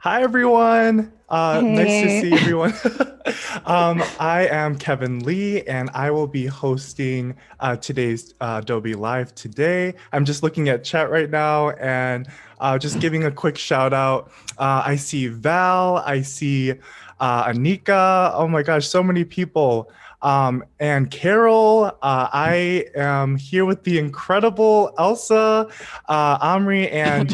Hi, everyone. Nice to Hey. see everyone. I am Kevin Lee, and I will be hosting today's Adobe Live today. I'm just looking at chat right now and just giving a quick shout out. I see Val, I see Anika. Oh my gosh, so many people. And Carol, I am here with the incredible Elsa Amri, and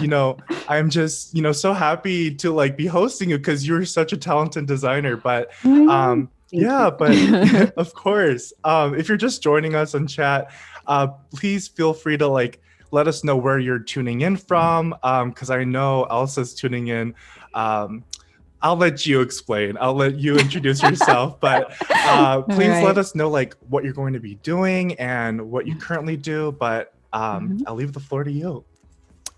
I'm just, so happy to like be hosting you because you're such a talented designer. But Oh my God. Thank yeah, but you. of course, if you're just joining us on chat, please feel free to like let us know where you're tuning in from, because I know Elsa's tuning in. Um, I'll let you explain. I'll let you introduce yourself, but All please let right. us know like what you're going to be doing and what you currently do. But Mhm. I'll leave the floor to you.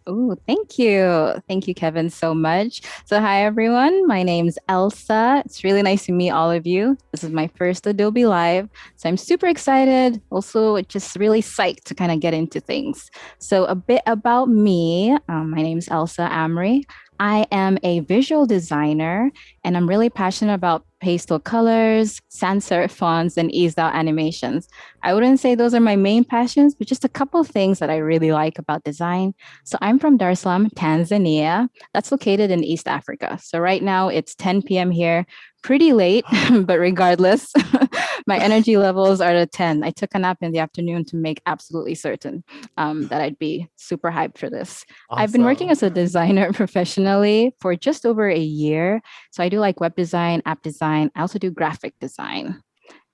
Oh, thank you. Thank you, Kevin, so much. So, hi, everyone. My name's Elsa. It's really nice to meet all of you. This is my first Adobe Live. So, I'm super excited. Also, just really psyched to kind of get into things. So, a bit about me. My name's Elsa Amri. I am a visual designer, and I'm really passionate about pastel colors, sans serif fonts, and eased out animations. I wouldn't say those are my main passions, but just a couple of things that I really like about design. So I'm from Dar es Salaam, Tanzania. That's located in East Africa. So right now it's 10 p.m. here, pretty late, but regardless, my energy levels are at 10. I took a nap in the afternoon to make absolutely certain that I'd be super hyped for this. I've been working Awesome. as a designer professionally for just over a year. So I do like web design, app design. I also do graphic design.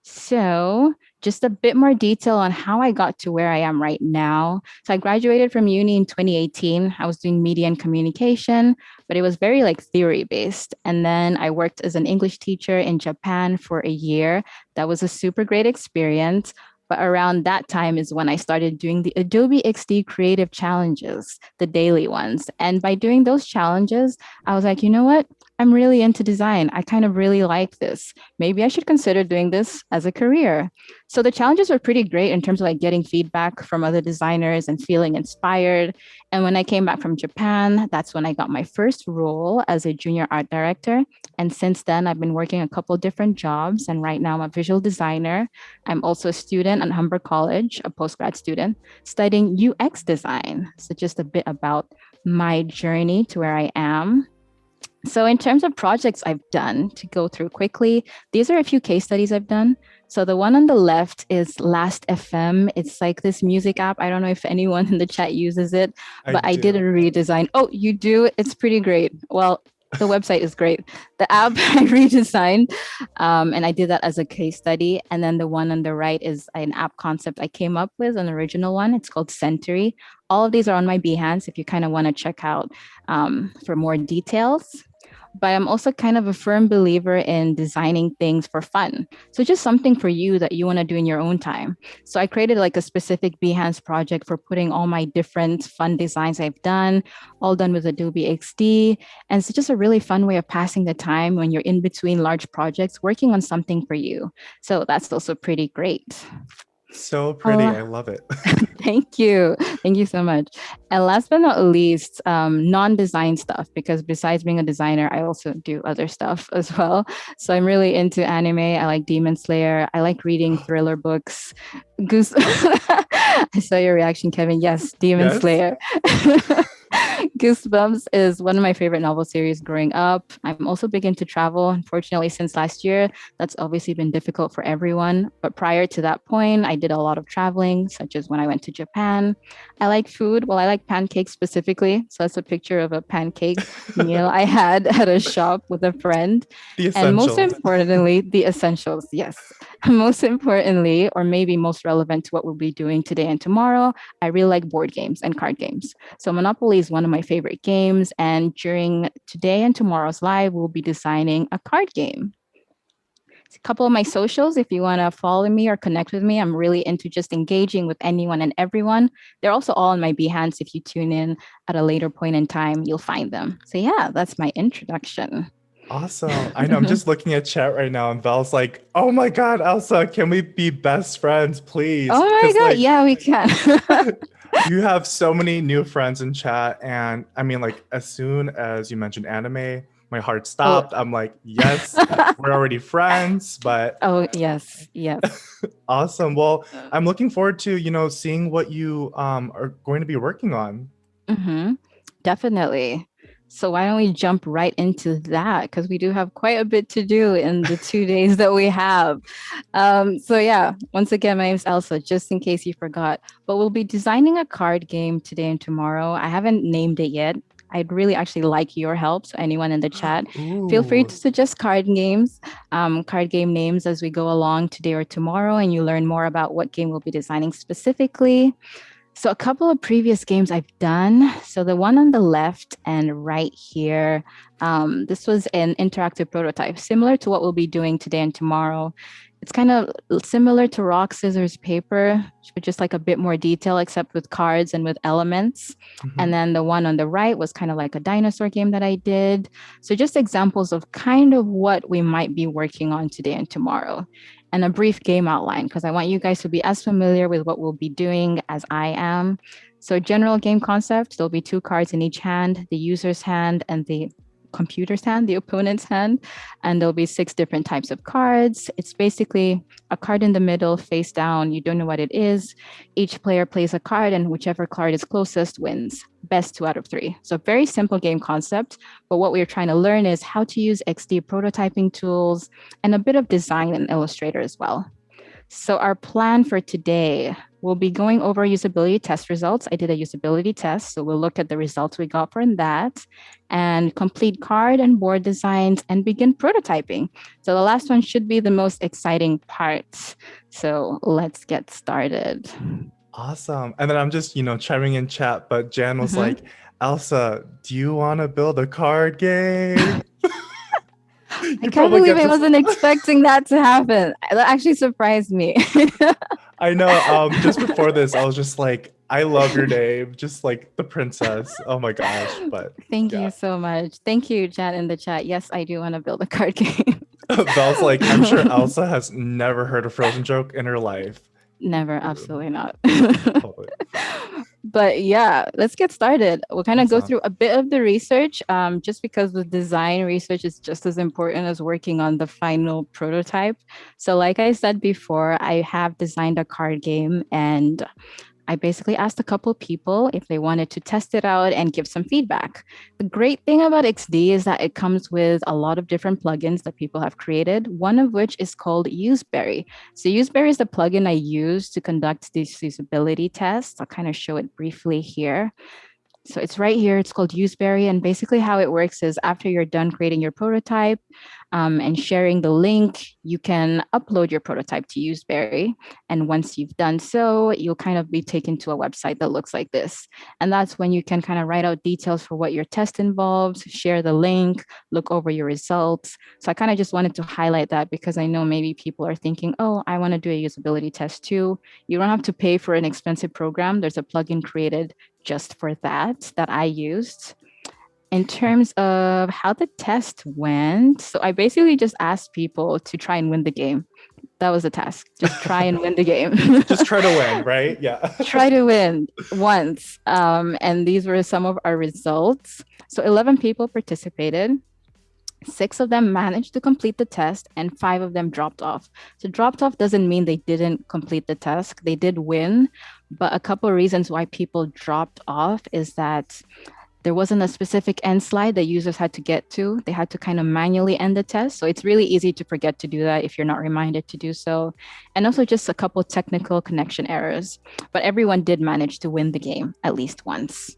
So, just a bit more detail on how I got to where I am right now. So, I graduated from uni in 2018. I was doing media and communication, but it was very like theory based. And then I worked as an English teacher in Japan for a year. That was a super great experience. But around that time is when I started doing the Adobe XD creative challenges, the daily ones. And by doing those challenges, I was like, you know what? I'm really into design. I kind of really like this. Maybe I should consider doing this as a career. So the challenges were pretty great in terms of like getting feedback from other designers and feeling inspired. And when I came back from Japan, that's when I got my first role as a junior art director. And since then, I've been working a couple different jobs. And right now, I'm a visual designer. I'm also a student at Humber College, a postgrad student, studying UX design. So just a bit about my journey to where I am. So, in terms of projects I've done to go through quickly, these are a few case studies I've done. So, the one on the left is Last FM. It's like this music app. I don't know if anyone in the chat uses it, I but I did a do. redesign. Oh, you do? It's pretty great. Well, the website is great. The app I redesigned, and I did that as a case study. And then the one on the right is an app concept I came up with, an original one. It's called Century. All of these are on my Behance if you kind of want to check out for more details, but I'm also kind of a firm believer in designing things for fun. So just something for you that you want to do in your own time. So I created like a specific Behance project for putting all my different fun designs I've done, all done with Adobe XD. And it's just a really fun way of passing the time when you're in between large projects, working on something for you. So that's also pretty great. So pretty. Oh, I love it. thank you. Thank you so much. And last but not least, non-design stuff, because besides being a designer, I also do other stuff as well. So I'm really into anime. I like Demon Slayer. I like reading thriller books. Goose. I saw your reaction, Kevin. Yes, Demon Yes. Slayer. Goosebumps is one of my favorite novel series growing up. I'm also big into travel. Unfortunately, since last year, that's obviously been difficult for everyone. But prior to that point, I did a lot of traveling, such as when I went to Japan. I like food. Well, I like pancakes specifically. So that's a picture of a pancake meal I had at a shop with a friend. The And most essentials. importantly, the essentials. Yes. Most importantly, or maybe most relevant to what we'll be doing today and tomorrow, I really like board games and card games. So Monopoly is one of my favorite games. And during today and tomorrow's live, we'll be designing a card game. A couple of my socials, if you want to follow me or connect with me, I'm really into just engaging with anyone and everyone. They're also all on my Behance. If you tune in at a later point in time, you'll find them. So yeah, that's my introduction. Awesome. I know I'm just looking at chat right now and Val's like, "Oh my God, Elsa, can we be best friends, please?" Oh my Because God. like Yeah, we can. you have so many new friends in chat, and I mean, like as soon as you mentioned anime, my heart Oh, stopped. I'm like, "Yes, we're already friends." But oh yes, yes. awesome. Well, I'm looking forward to seeing what you are going to be working on. Mm-hmm. Definitely. So why don't we jump right into that? Because we do have quite a bit to do in the 2 days that we have. So yeah, once again, my name is Elsa, just in case you forgot. But we'll be designing a card game today and tomorrow. I haven't named it yet. I'd really actually like your help. So anyone in the chat, feel free Ooh, to suggest card game names as we go along today or tomorrow, and you learn more about what game we'll be designing specifically. So a couple of previous games I've done. So the one on the left and right here, this was an interactive prototype, similar to what we'll be doing today and tomorrow. It's kind of similar to rock, scissors, paper, but just like a bit more detail, except with cards and with elements. And mhm. then the one on the right was kind of like a dinosaur game that I did. So just examples of kind of what we might be working on today and tomorrow, and a brief game outline because I want you guys to be as familiar with what we'll be doing as I am. So, general game concept, there'll be two cards in each hand, the user's hand and the computer's hand, the opponent's hand, and there'll be six different types of cards. It's basically a card in the middle, face down. You don't know what it is. Each player plays a card, and whichever card is closest wins. Best two out of three. So, very simple game concept. But what we're trying to learn is how to use XD prototyping tools and a bit of design in Illustrator as well. So, our plan for today, we'll be going over usability test results. I did a usability test, so we'll look at the results we got from that and complete card and board designs and begin prototyping. So, the last one should be the most exciting part. So, let's get started. Awesome. And then I'm just chiming in chat, but Jan was Mhm. like, "Elsa, do you want to build a card game?" I You can't probably believe get I this. wasn't expecting that to happen. That actually surprised me. I know. Just before this, I was just like, "I love your name, just like the princess." Oh my gosh. But Thank you yeah, so much. Thank you, chat in the chat. Yes, I do want to build a card game. Val's like, "I'm sure Elsa has never heard a Frozen joke in her life." Never, absolutely not. Totally. But yeah, let's get started. We'll kind of go Awesome. through a bit of the research, just because the design research is just as important as working on the final prototype. So, like I said before, I have designed a card game, and I basically asked a couple of people if they wanted to test it out and give some feedback. The great thing about XD is that it comes with a lot of different plugins that people have created, one of which is called Useberry. So, Useberry is the plugin I use to conduct these usability tests. I'll kind of show it briefly here. So it's right here. It's called Useberry. And basically, how it works is after you're done creating your prototype and sharing the link, you can upload your prototype to Useberry. And once you've done so, you'll kind of be taken to a website that looks like this. And that's when you can kind of write out details for what your test involves, share the link, look over your results. So I kind of just wanted to highlight that because I know maybe people are thinking, oh, I want to do a usability test too. You don't have to pay for an expensive program. There's a plugin created just for that I used. In terms of how the test went, so I basically just asked people to try and win the game. That was the task. Just try and win the game. Just try to win, right? Yeah. Try to win once. And these were some of our results. So 11 people participated. Six of them managed to complete the test and five of them dropped off. So dropped off doesn't mean they didn't complete the task. They did win, but a couple of reasons why people dropped off is that there wasn't a specific end slide that users had to get to. They had to kind of manually end the test. So it's really easy to forget to do that if you're not reminded to do so. And also just a couple technical connection errors. But everyone did manage to win the game at least once.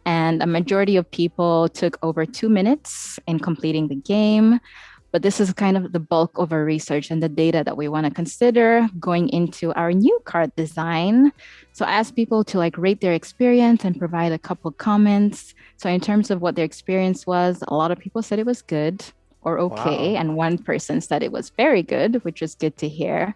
And a majority of people took over 2 minutes in completing the game. But this is kind of the bulk of our research and the data that we want to consider going into our new card design. So I asked people to like rate their experience and provide a couple comments. So in terms of what their experience was, a lot of people said it was good or okay, Wow. and one person said it was very good, which was good to hear.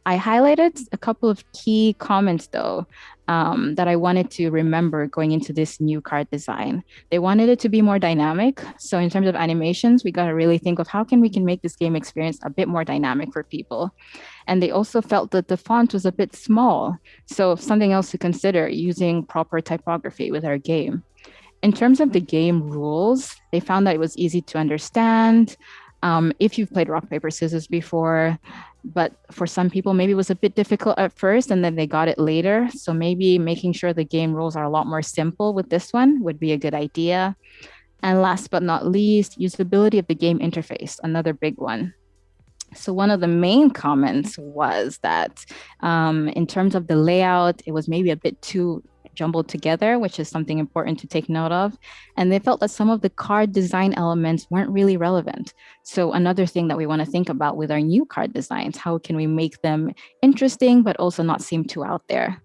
I highlighted a couple of key comments though, that I wanted to remember going into this new card design. They wanted it to be more dynamic. So in terms of animations, we got to really think of how can make this game experience a bit more dynamic for people. And they also felt that the font was a bit small. So something else to consider using proper typography with our game. In terms of the game rules, they found that it was easy to understand. If you've played rock, paper, scissors before, but for some people, maybe it was a bit difficult at first and then they got it later. So maybe making sure the game rules are a lot more simple with this one would be a good idea. And last but not least, usability of the game interface, another big one. So one of the main comments was that in terms of the layout, it was maybe a bit too jumbled together, which is something important to take note of. And they felt that some of the card design elements weren't really relevant. So another thing that we want to think about with our new card designs, how can we make them interesting, but also not seem too out there?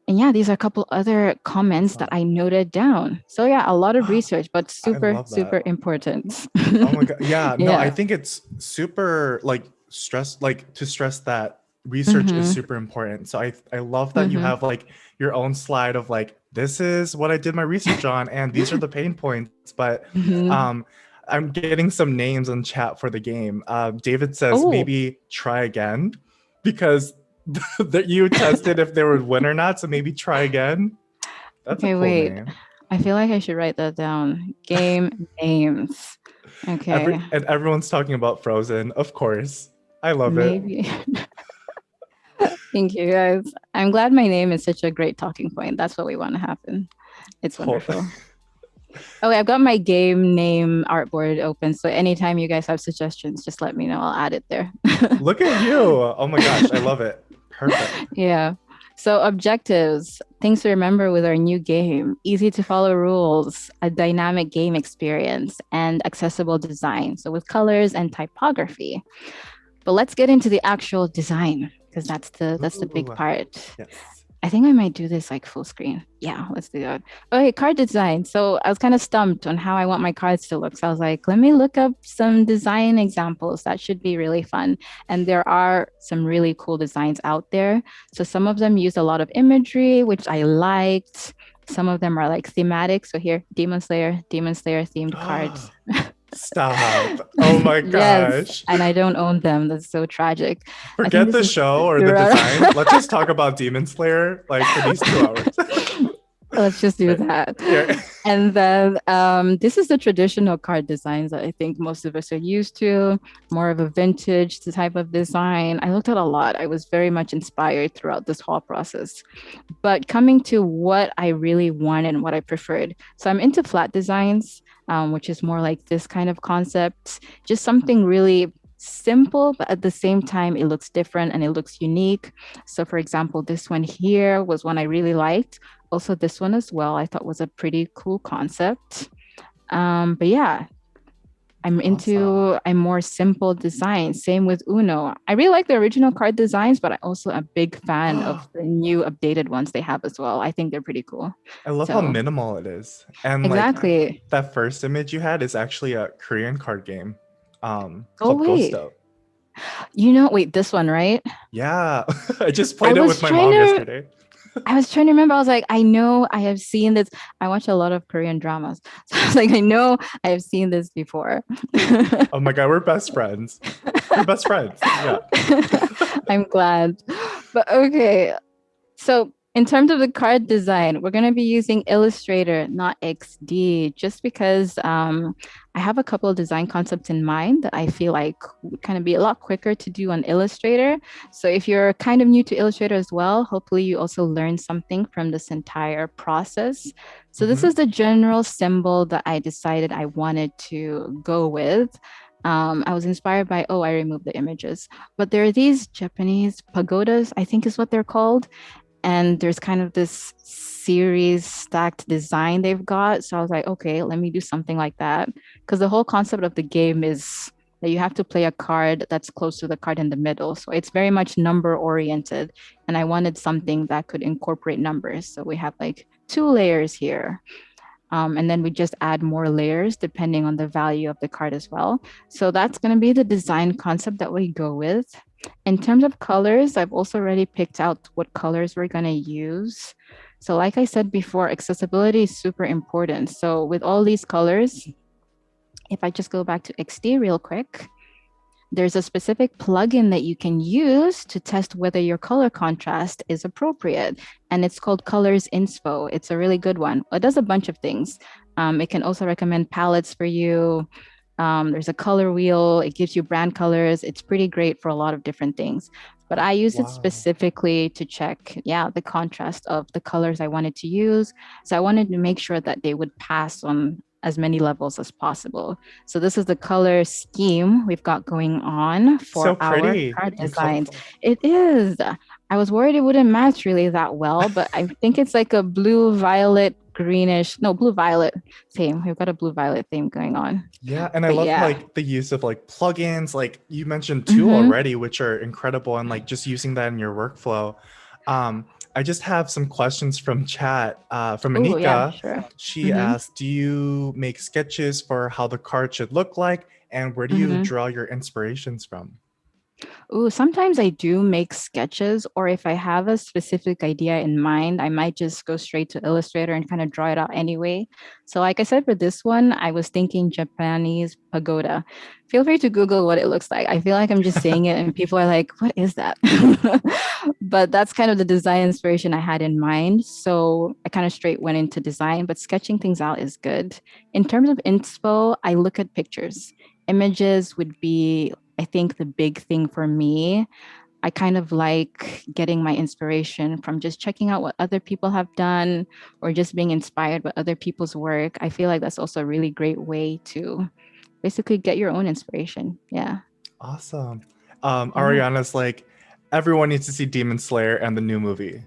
And yeah, these are a couple other comments that Awesome. I noted down. So yeah, a lot of research, but I super, love super that. important. Oh my God. Yeah, no, I Yeah. think it's super like to stress that research is Mm-hmm. super important. So I love that you Mm-hmm. have like your own slide of like this is what I did my research on and these are the pain points. But Mm-hmm. um I'm getting some names in chat for the game. David says Oh, maybe try again because that you tested if they would win or not. So maybe try again. That's a okay, cool wait. name. I feel like I should write that down. Game names. Okay, Everyone's talking about Frozen, of course. I love it. maybe. Thank you, guys. I'm glad my name is such a great talking point. That's what we want to happen. It's To- wonderful. Okay, I've got my game name artboard open. So anytime you guys have suggestions, just let me know. I'll add it there. Look at you. Oh my gosh, I love it. Perfect. Yeah. So objectives, things to remember with our new game, easy to follow rules, a dynamic game experience, and accessible design. So with colors and typography. But let's get into the actual design because that's the big Ooh, part. yes. I think I might do this like full screen. Yeah, let's do that. Okay, card design. So I was kind of stumped on how I want my cards to look. So I was like, let me look up some design examples. That should be really fun. And there are some really cool designs out there. So some of them use a lot of imagery, which I liked. Some of them are like thematic. So here, Demon Slayer themed cards. Stop. Oh my Yes, gosh. and I don't own them. That's so tragic. I think Forget this the is show or the design. right. Let's just talk about Demon Slayer like for these 2 hours. Let's just do Right. that. Yeah. And then this is the traditional card designs that I think most of us are used to, more of a vintage type of design. I looked at a lot. I was very much inspired throughout this whole process. But coming to what I really wanted and what I preferred. So I'm into flat designs, which is more like this kind of concept, just something really simple, but at the same time, it looks different and it looks unique. So, for example, this one here was one I really liked. Also, this one as well, I thought was a pretty cool concept. But yeah, I'm Awesome. into a more simple design. Same with Uno. I really like the original card designs, but I'm also a big fan of the new updated ones they have as well. I think they're pretty cool. I love how So, minimal it is. And like exactly. that first image you had is actually a Korean card game Oh, called wait. Ghosto. Wait, this one, right? Yeah. I just I played it with was my trying mom to yesterday. I was trying to remember. I was like, I know I have seen this. I watch a lot of Korean dramas. So I was like, I know I have seen this before. Oh my god, we're best friends. We're best friends. Yeah. I'm glad. But okay, so in terms of the card design, we're going to be using Illustrator, not XD, just because I have a couple of design concepts in mind that I feel like would kind of be a lot quicker to do on Illustrator. So if you're kind of new to Illustrator as well, hopefully you also learn something from this entire process. So this Mhm. is the general symbol that I decided I wanted to go with. I was inspired by, oh, I removed the images, but there are these Japanese pagodas, I think is what they're called, and there's kind of this series stacked design they've got. So I was like, okay, let me do something like that. Because the whole concept of the game is that you have to play a card that's close to the card in the middle. So it's very much number oriented. And I wanted something that could incorporate numbers. So we have like 2 layers here. And then we just add more layers depending on the value of the card as well. So that's going to be the design concept that we go with. In terms of colors, I've also already picked out what colors we're going to use. So like I said before, accessibility is super important. So with all these colors, if I just go back to XD real quick, there's a specific plugin that you can use to test whether your color contrast is appropriate. And it's called Colors Inspo. It's a really good one. It does a bunch of things. It can also recommend palettes for you. There's a color wheel. It gives you brand colors. It's pretty great for a lot of different things. But I use it Wow. specifically to check, yeah, the contrast of the colors I wanted to use. So I wanted to make sure that they would pass on as many levels as possible. So this is the color scheme we've got going on for So our pretty card and designs. colorful. It is. I was worried it wouldn't match really that well, but I think it's like a blue violet greenish, no, blue violet theme. We've got a blue violet theme going on. Yeah, and I But love yeah. like the use of like plugins, like you mentioned two Mm-hmm. already, which are incredible, and like just using that in your workflow. I just have some questions from chat. From Oh, yeah, Anika, sure. she Mm-hmm. asked, "Do you make sketches for how the card should look like, and where do you Mm-hmm. draw your inspirations from?" Ooh, sometimes I do make sketches, or if I have a specific idea in mind, I might just go straight to Illustrator and kind of draw it out anyway. So, like I said, for this one, I was thinking Japanese pagoda. Feel free to Google what it looks like. I feel like I'm just saying it, and people are like, what is that? But that's kind of the design inspiration I had in mind. So, I kind of straight went into design, but sketching things out is good. In terms of inspo, I look at pictures. Images would be, I think, the big thing for me. I kind of like getting my inspiration from just checking out what other people have done or just being inspired by other people's work. I feel like that's also a really great way to basically get your own inspiration. Yeah. Awesome. Yeah. Ariana's like, everyone needs to see Demon Slayer and the new movie.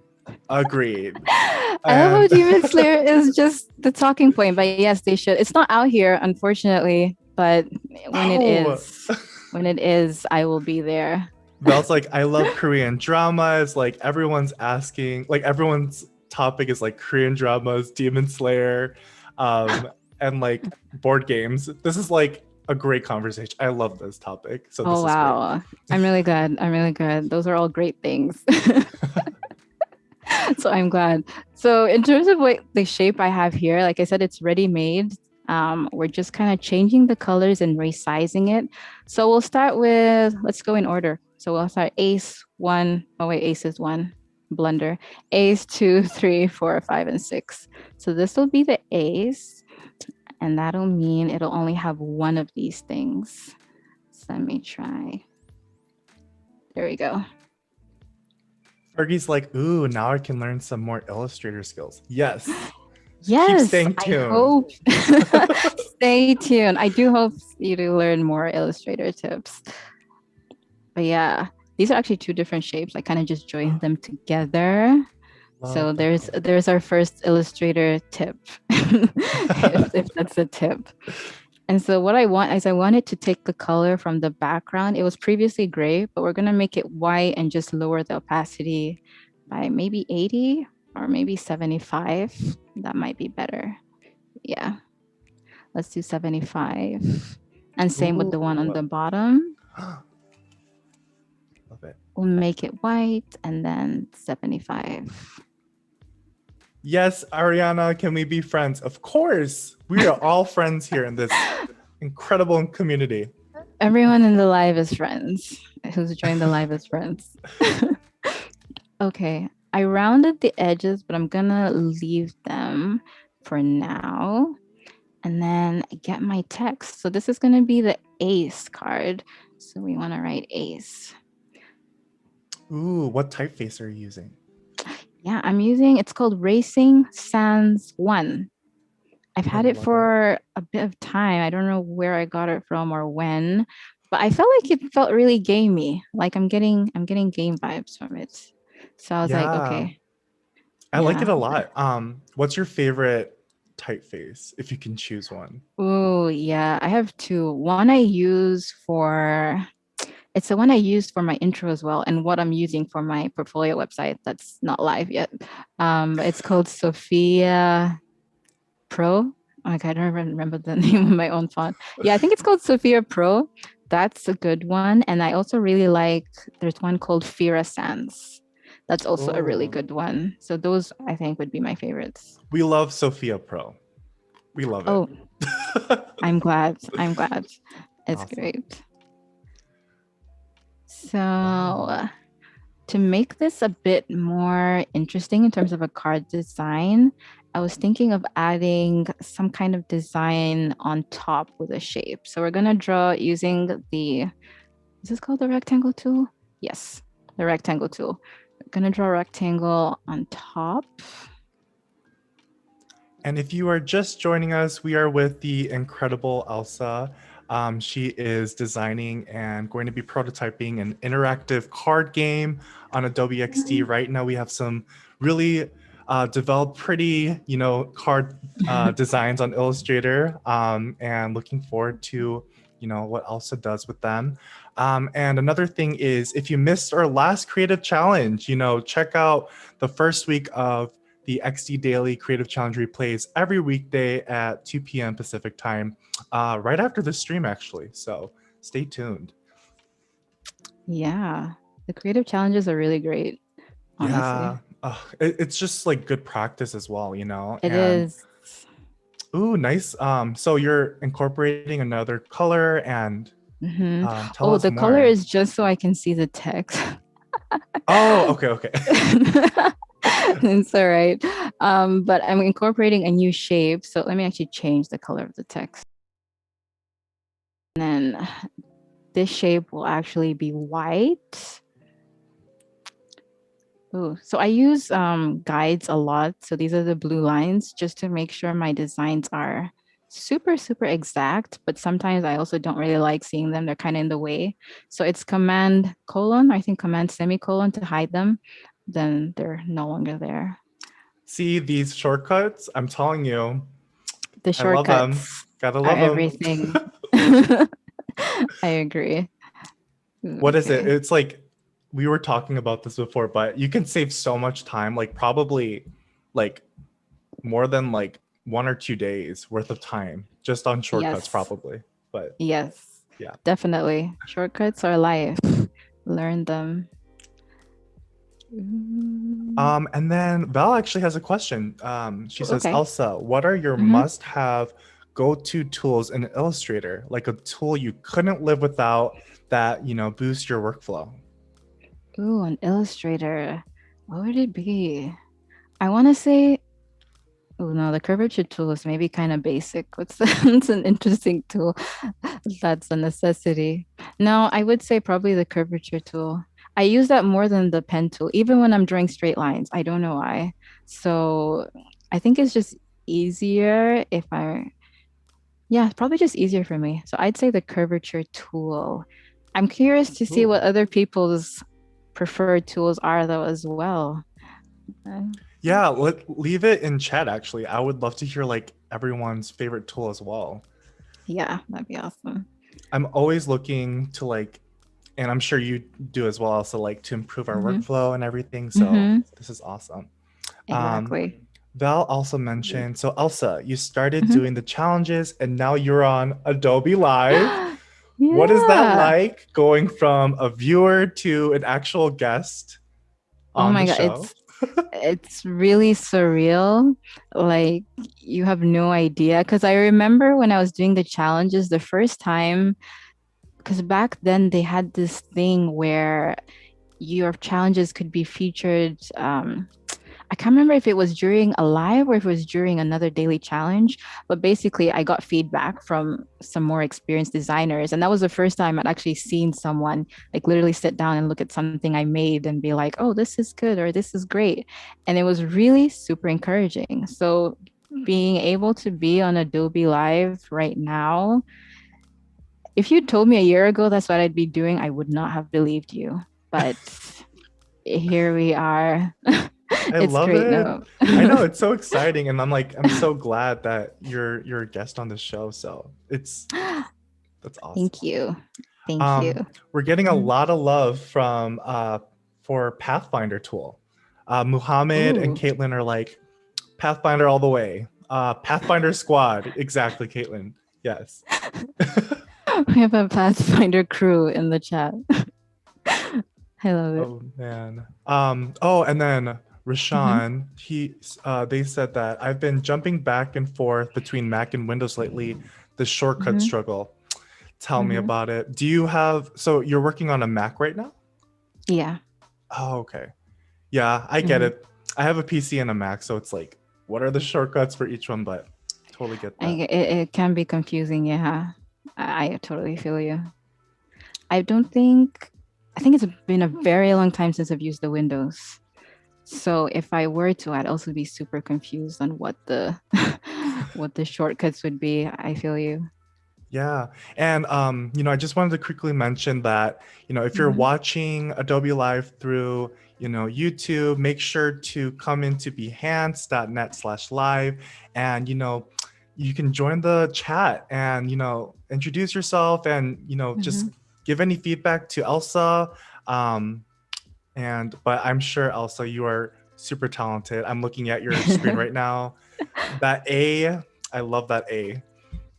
Agreed. I love how And Demon Slayer is just the talking point, but yes, they should. It's not out here, unfortunately, but when it oh, is, when it is, I will be there. Bel's like, I love Korean dramas. Like everyone's asking, like everyone's topic is like Korean dramas, Demon Slayer, and like board games. This is like a great conversation. I love this topic. So Oh this is great. wow. I'm really glad. I'm really glad. Those are all great things. So I'm glad. So in terms of what the shape I have here, like I said, it's ready made. We're just kind of changing the colors and resizing it. So we'll start with, let's go in order. So we'll start ace one. Oh wait, ace is one. Blunder. Ace two, three, four, five, and six. So this will be the ace, and that'll mean it'll only have one of these things. So let me try. There we go. Fergie's like, ooh, now I can learn some more Illustrator skills. Yes. Keep Yes, staying I tuned. hope. Stay tuned. I do hope you to learn more Illustrator tips. But yeah, these are actually two different shapes. I kind of just joined them together. So Love that. there's our first Illustrator tip, if that's a tip. And so what I want is I wanted to take the color from the background. It was previously gray, but we're gonna make it white and just lower the opacity by maybe 80 or maybe 75. That might be better. Yeah, let's do 75. And same with Ooh. the one on the bottom. Love it. We'll make it white and then 75. Yes, Ariana, can we be friends? Of course. We are all friends here in this incredible community. Everyone in the live is friends. Who's joined the live is friends. Okay, I rounded the edges, but I'm gonna leave them for now. And then get my text. So this is gonna be the ace card. So we wanna write ace. Ooh, what typeface are you using? Yeah, I'm using, it's called Racing Sans 1. I've I had it love it. for a bit of time. I don't know where I got it from or when, but I felt like it felt really gamey. Like I'm getting game vibes from it. So I was like, Yeah, okay, I like it yeah. a lot. What's your favorite typeface, if you can choose one? Oh, yeah. I have two. One I use for it's the one I used for my intro as well, and what I'm using for my portfolio website that's not live yet. It's called Sophia Pro. Like, I don't even remember the name of my own font. Yeah, I think it's called Sophia Pro. That's a good one. And I also really like, there's one called Fira Sans. That's also a really Oh, good one. So those I think would be my favorites. we love Sophia Pro. We love it. Oh, I'm glad. I'm glad. It's Awesome. great. So Wow. to make this a bit more interesting in terms of a card design, I was thinking of adding some kind of design on top with a shape. So we're going to draw using is this called the rectangle tool? Yes, the rectangle tool. We're going to draw a rectangle on top. And if you are just joining us, we are with the incredible Elsa. She is designing and going to be prototyping an interactive card game on Adobe XD. Right now, we have some really developed, pretty, card designs on Illustrator, and looking forward to, what Elsa does with them. And another thing is, if you missed our last creative challenge, check out the first week of the XD Daily Creative Challenge replays every weekday at 2 p.m. Pacific time, right after the stream, actually. So stay tuned. Yeah, the creative challenges are really great, honestly. Yeah, it's just like good practice as well, It And is. ooh, nice. So you're incorporating another color, and Mhm. tell Oh, us the color more. is just so I can see the text. Oh, okay, okay. It's all right. But I'm incorporating a new shape. So let me actually change the color of the text. And then this shape will actually be white. Ooh, so I use guides a lot. So these are the blue lines just to make sure my designs are super, super exact. But sometimes I also don't really like seeing them. They're kind of in the way. So it's command colon, I think command semicolon to hide them. Then they're no longer there. See these shortcuts? I'm telling you, The I love them. shortcuts Gotta are love them. everything. I agree. What is it? Okay. It's like we were talking about this before, but you can save so much time, like probably like more than like 1 or 2 days worth of time just on shortcuts, Yes. probably. But Yes. yeah. Definitely. Shortcuts are life. Learn them. Mm, And then Val actually has a question. She says, okay. Elsa, what are your Hmm. must-have go-to tools in Illustrator? Like a tool you couldn't live without that, boost your workflow. Ooh, an illustrator. What would it be? I want to say, oh no, the curvature tool is maybe kind of basic. What's it's an interesting tool. That's a necessity. No, I would say probably the curvature tool. I use that more than the pen tool, even when I'm drawing straight lines. I don't know why. So I think it's just easier if yeah, it's probably just easier for me. So I'd say the curvature tool. I'm curious to see Ooh. what other people's preferred tools are though as well. Uh, Yeah, leave it in chat actually. I would love to hear like everyone's favorite tool as well. yeah, that'd be awesome. I'm always looking to like, and I'm sure you do as well, also like to improve our Hmm. workflow and everything. So Hmm. this is awesome. Um, Exactly. Val also mentioned, so Elsa, you started Hmm. doing the challenges and now you're on Adobe Live. What is that Yeah. like going from a viewer to an actual guest Oh on the my God, show? it's really surreal. Like you have no idea. Because I remember when I was doing the challenges the first time, because back then they had this thing where your challenges could be featured. I can't remember if it was during a live or if it was during another daily challenge, but basically I got feedback from some more experienced designers. And that was the first time I'd actually seen someone like literally sit down and look at something I made and be like, oh, this is good or this is great. And it was really super encouraging. So being able to be on Adobe Live right now, if you told me a year ago that's what I'd be doing, I would not have believed you. But here we are. I It's love great. it. No. I know it's so exciting, and I'm so glad that you're a guest on the show. So that's awesome. Thank you. Thank you. Um, we're getting a Mhm. lot of love from for Pathfinder tool. Muhammad and Ooh, Caitlin are like Pathfinder all the way. Pathfinder squad, exactly, Caitlin. Yes. we have a Pathfinder crew in the chat. I love it. Oh man. Oh, and then Hmm. Rashawn, they said that I've been jumping back and forth between Mac and Windows lately. The shortcut Hmm. struggle. Tell me Hmm. about it. Do you have, so you're working on a Mac right now? Yeah. Oh, okay. Yeah, I get Hmm. it. I have a PC and a Mac, so it's like, what are the shortcuts for each one? But totally get that. It can be confusing. Yeah. I totally feel you. I don't think, I think it's been a very long time since I've used the Windows. So if I were to, I'd also be super confused on what the what the shortcuts would be. I feel you. Yeah. And I just wanted to quickly mention that, if you're Hmm. watching Adobe Live through, YouTube, make sure to come into behance.net/live and, you can join the chat and, introduce yourself and, just Hmm. give any feedback to Elsa. Um, but I'm sure Elsa, you are super talented. I'm looking at your screen right now. That A, I love that A.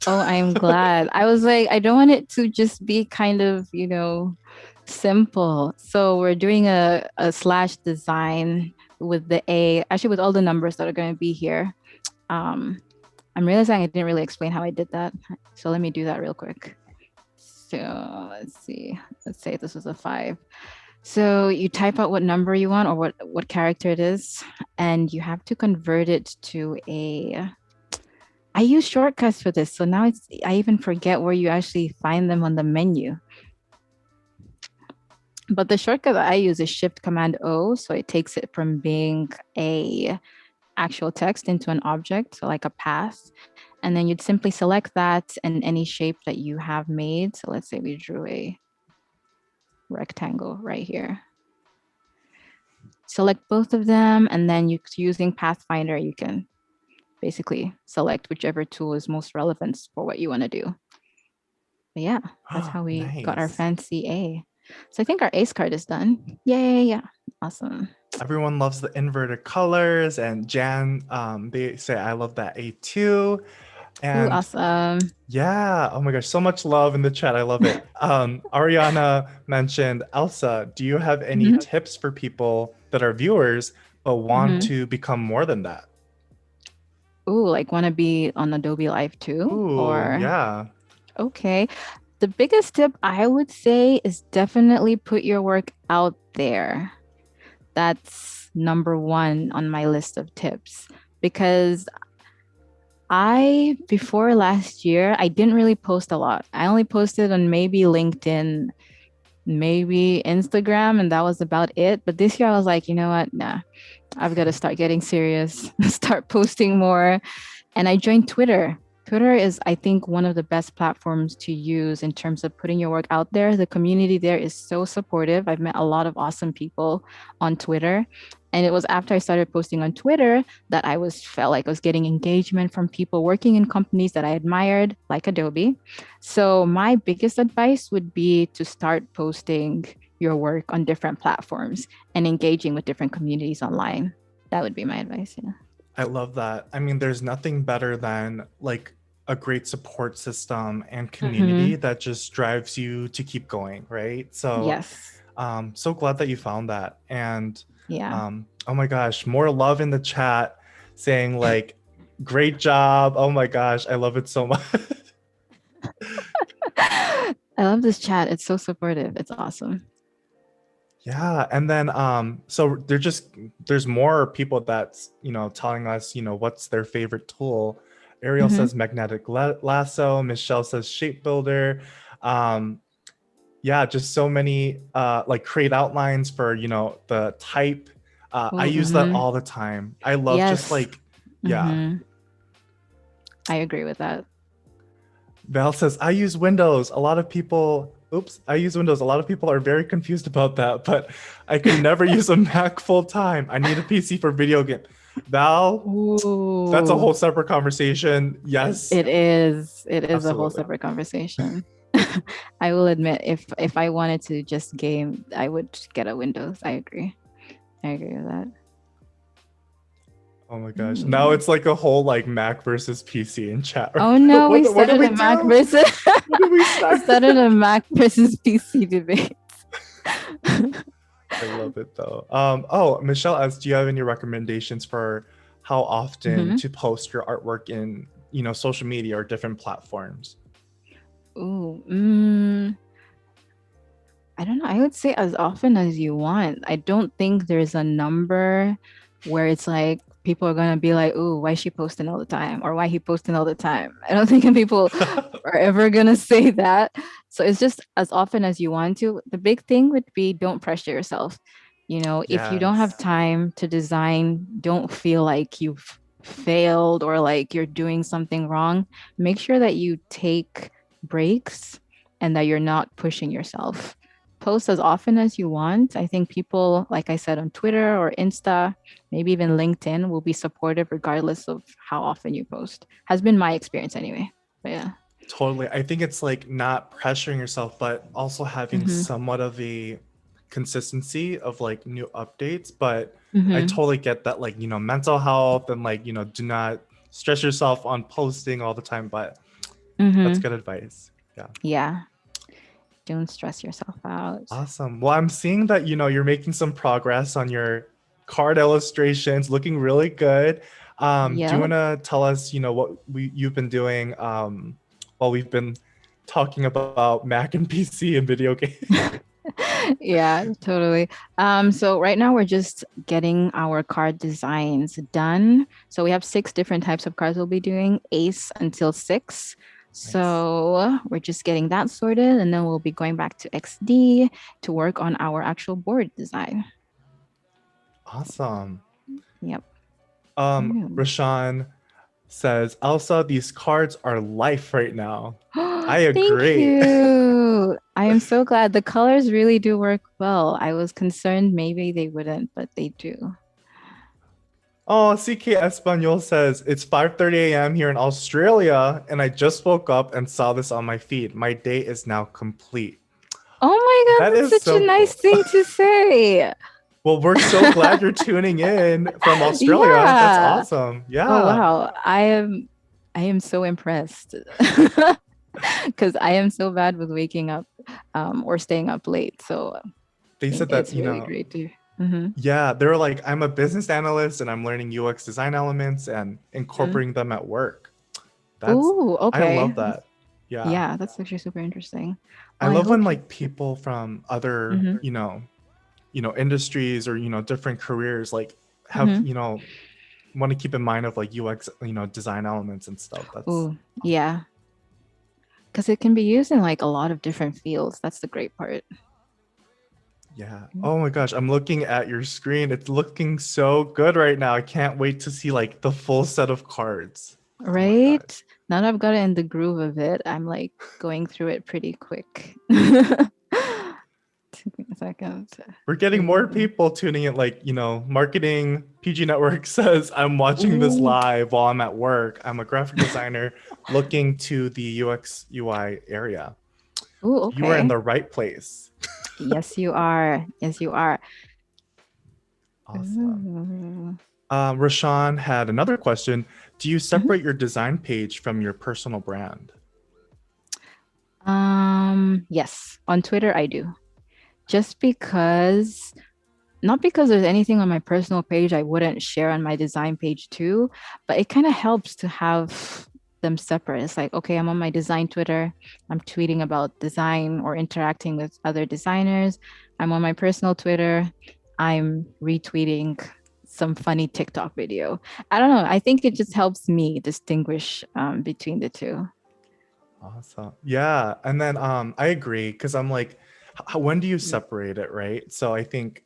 Oh, I'm glad. I was like, I don't want it to just be kind of, simple. So we're doing a slash design with the A, actually with all the numbers that are going to be here. Um, I'm realizing I didn't really explain how I did that. So let me do that real quick. So let's see. Let's say this was a 5. So you type out what number you want or what character it is, and you have to convert it to a. I use shortcuts for this, so now I even forget where you actually find them on the menu. But the shortcut that I use is Shift Command O, so it takes it from being a actual text into an object, so like a path. And then you'd simply select that and any shape that you have made. So let's say we drew a rectangle right here. Select both of them, and then using Pathfinder, you can basically select whichever tool is most relevant for what you want to do. But yeah, that's how we got our Nice. fancy A. So I think our ace card is done. Yay, yeah. Awesome. Everyone loves the inverted colors, and Jan, they say I love that A too. Ooh, And awesome. yeah, oh my gosh, so much love in the chat. I love it. Ariana mentioned, Elsa, do you have any Hmm. tips for people that are viewers but want Hmm. to become more than that? Ooh, like want to be on Adobe Live too? Ooh, Or, yeah. okay. The biggest tip I would say is definitely put your work out there. That's number one on my list of tips because before last year, I didn't really post a lot. I only posted on maybe LinkedIn, maybe Instagram, and that was about it. But this year I was like, you know what? Nah, I've got to start getting serious, start posting more. And I joined Twitter. Twitter is, I think, one of the best platforms to use in terms of putting your work out there. The community there is so supportive. I've met a lot of awesome people on Twitter. And it was after I started posting on Twitter that felt like I was getting engagement from people working in companies that I admired, like Adobe. So my biggest advice would be to start posting your work on different platforms and engaging with different communities online. That would be my advice. Yeah. I love that. I mean, there's nothing better than like a great support system and community Mm-hmm. that just drives you to keep going, right? So, Yes. so glad that you found that. And Yeah. oh my gosh, more love in the chat saying like, great job. Oh my gosh, I love it so much. I love this chat. It's so supportive. It's awesome. Yeah, and then so there's more people that's telling us what's their favorite tool. Ariel Mm-hmm. says magnetic lasso. Michelle says shape builder. Um, yeah, just so many like create outlines for the type. I Oh, use that mm-hmm. all the time. I love just Yes. like yeah. Mm-hmm. I agree with that. Val says I use Windows. A lot of people Oops, I use Windows. A lot of people are very confused about that, but I could never use a Mac full time. I need a PC for video game. Val, that's a Ooh, whole separate conversation. Yes, it is. It is a whole absolutely. separate conversation. I will admit, if I wanted to just game, I would get a Windows. I agree. I agree with that. Oh my gosh. Now Mm. it's like a whole like Mac versus PC in chat right Oh now. no, we What did started we a Mac do? versus What did we we start? started a Mac versus PC debate. I love it though. Oh, Michelle asks, do you have any recommendations for how often Hmm. to post your artwork in, social media or different platforms? Ooh, I don't know. I would say as often as you want. I don't think there's a number where it's like people are gonna be like, "Ooh, why is she posting all the time?" or "Why he posting all the time." I don't think people are ever gonna say that. So it's just as often as you want to. The big thing would be don't pressure yourself. If you don't have Yes. time to design, don't feel like you've failed or like you're doing something wrong. Make sure that you take breaks and that you're not pushing yourself. Post as often as you want. I think people, like I said, on Twitter or Insta, maybe even LinkedIn, will be supportive regardless of how often you post. Has been my experience anyway. But yeah. Totally. I think it's like not pressuring yourself, but also having Mm-hmm. somewhat of a consistency of like new updates. But I Mm-hmm. totally get that, like, mental health and like, do not stress yourself on posting all the time. But that's Mm-hmm. good advice. Yeah. Yeah. Don't stress yourself out. Awesome. Well, I'm seeing that, you're making some progress on your card illustrations, looking really good. Do you Yep. want to tell us, what you've been doing while we've been talking about Mac and PC and video games? Yeah, totally. So right now we're just getting our card designs done. So we have six different types of cards we'll be doing, ace until six. Nice. So we're just getting that sorted, and then we'll be going back to XD to work on our actual board design. Awesome. Yep. Mm. Rashawn says, Elsa, these cards are life right now. I Thank agree. you. I am so glad the colors really do work well. I was concerned maybe they wouldn't, but they do. Oh, CK Espanol says it's 5:30 a.m. here in Australia, and I just woke up and saw this on my feed. My day is now complete. Oh my God, That that's is such so a nice cool. thing to say. Well, we're so glad you're tuning in from Australia. That's Yeah. awesome. Oh Yeah. wow. I am so impressed. Because I am so bad with waking up or staying up late. So I They think said that, it's really great to. Hmm. yeah, they were like, I'm a business analyst and I'm learning UX design elements and incorporating them at work. That's, Ooh, I okay. love that. Yeah. Yeah, that's actually super interesting. I Well, I love when hope you. like people from other, Hmm. industries or, different careers like have, Hmm. want to keep in mind of like UX, design elements and stuff. That's Ooh, yeah. Because it can be used in like a lot of different fields. That's the great part. yeah. Oh my gosh, I'm looking at your screen. It's looking so good right now. I can't wait to see like the full set of cards. Oh my god. Right? Now that I've got it in the groove of it, I'm like going through it pretty quick. Took me a second. We're getting more Ooh. people tuning in. Like, marketing PG Network says, I'm watching this Ooh. live while I'm at work. I'm a graphic designer looking to the UX UI area. Ooh, You are in okay. the right place. Yes, you are. Yes, you are. Awesome. Ooh. Rashawn had another question. Do you Mhm. separate your design page from your personal brand? Yes, on Twitter I do. Just because, not because there's anything on my personal page I wouldn't share on my design page too, but it kind of helps to have them separate. It's like, okay, I'm on my design Twitter, I'm tweeting about design or interacting with other designers. I'm on my personal Twitter, I'm retweeting some funny TikTok video. I don't know. I think it just helps me distinguish between the two. Awesome. Yeah. And then I agree because I'm like, when do you separate it, right? So I think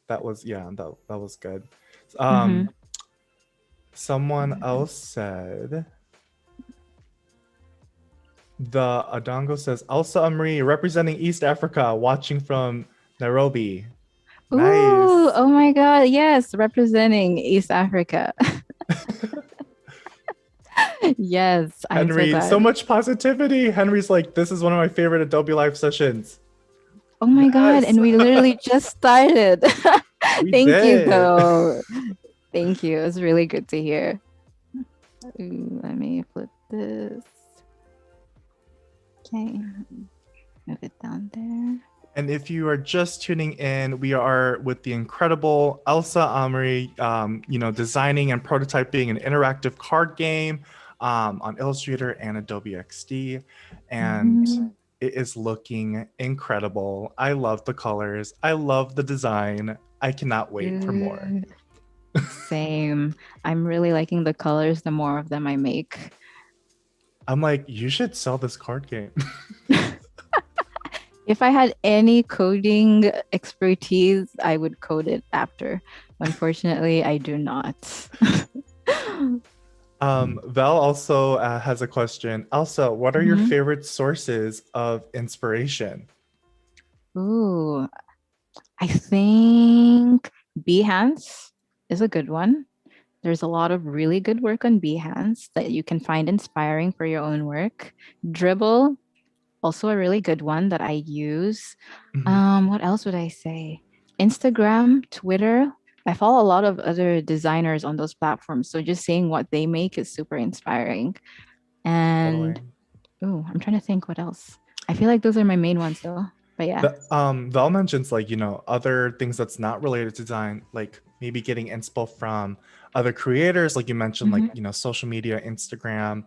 that was, yeah, that was good. Mm-hmm. Um, Someone else said, The Adongo says Elsa Amri representing East Africa, watching from Nairobi. Ooh, Nice. oh my God. Yes, representing East Africa. Yes, I'm so Henry, so glad. much positivity. Henry's like, this is one of my favorite Adobe Live sessions. Oh my God. Yes, And we literally just started. we Thank you, did. though. Thank you. It was really good to hear. Ooh, let me flip this. Okay, move it down there. And if you are just tuning in, we are with the incredible Elsa Amri, designing and prototyping an interactive card game on Illustrator and Adobe XD. And Mhm. it is looking incredible. I love the colors. I love the design. I cannot wait for more. Good. Same. I'm really liking the colors the more of them I make. I'm like, you should sell this card game. If I had any coding expertise, I would code it after. Unfortunately, I do not. Val also has a question. Elsa, what are your Mhm. favorite sources of inspiration? Ooh, I think Behance is a good one. There's a lot of really good work on Behance that you can find inspiring for your own work. Dribble, also a really good one that I use. Mhm. What else would I say? Instagram, Twitter. I follow a lot of other designers on those platforms. So just seeing what they make is super inspiring. And Totally. oh, I'm trying to think what else. I feel like those are my main ones though. But yeah. Val mentions like, other things that's not related to design, like maybe getting inspo from other creators, like you mentioned, like, Mhm, social media, Instagram,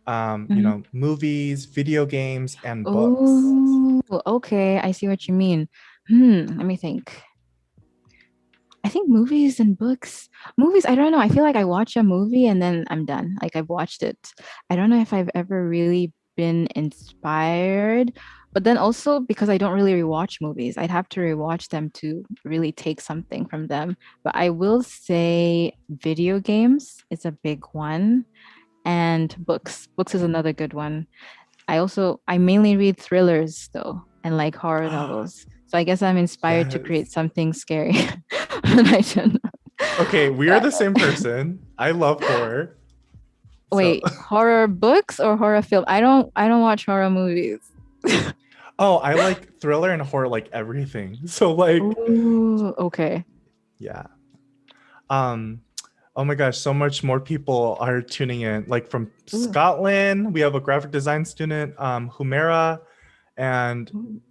mhm. movies, video games, and books. Oh, okay. I see what you mean. Let me think. I think movies and books. Movies, I don't know. I feel like I watch a movie and then I'm done. Like I've watched it. I don't know if I've ever really been inspired. But then also because I don't really rewatch movies, I'd have to rewatch them to really take something from them. But I will say video games is a big one and books. Books is another good one. I mainly read thrillers though and like horror novels. So I guess I'm inspired to create Yes. something scary when I don't know. Okay, we are But the same person. I love horror. So, wait, horror books or horror film? I don't watch horror movies. oh, I like thriller and horror, like everything. So, like, Ooh, okay. yeah. Um, oh my gosh, so much more people are tuning in. Like from Ooh, Scotland, we have a graphic design student, Humera, and ooh,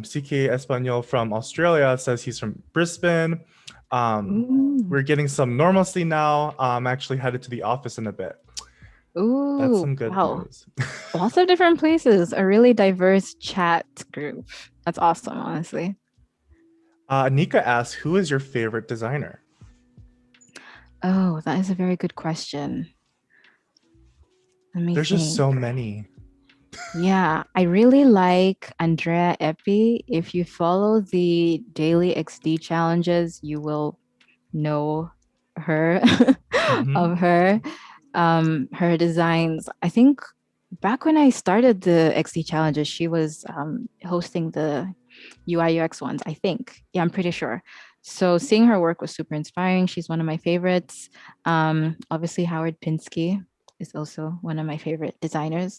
CK Espanol from Australia says he's from Brisbane. ooh, We're getting some normalcy now. I'm actually headed to the office in a bit. That's ooh. some good Wow. news. Lots of different places, a really diverse chat group. That's awesome, honestly. Nika asks, who is your favorite designer? Oh, that is a very good question. Let me There's just think. so many. Yeah, I really like Andrea Epi. If you follow the daily XD challenges, you will know her Hmm. of her. Her designs. I think back when I started the XD challenges, she was hosting the UI UX ones, I think. Yeah, I'm pretty sure. So seeing her work was super inspiring. She's one of my favorites. Obviously, Howard Pinsky is also one of my favorite designers.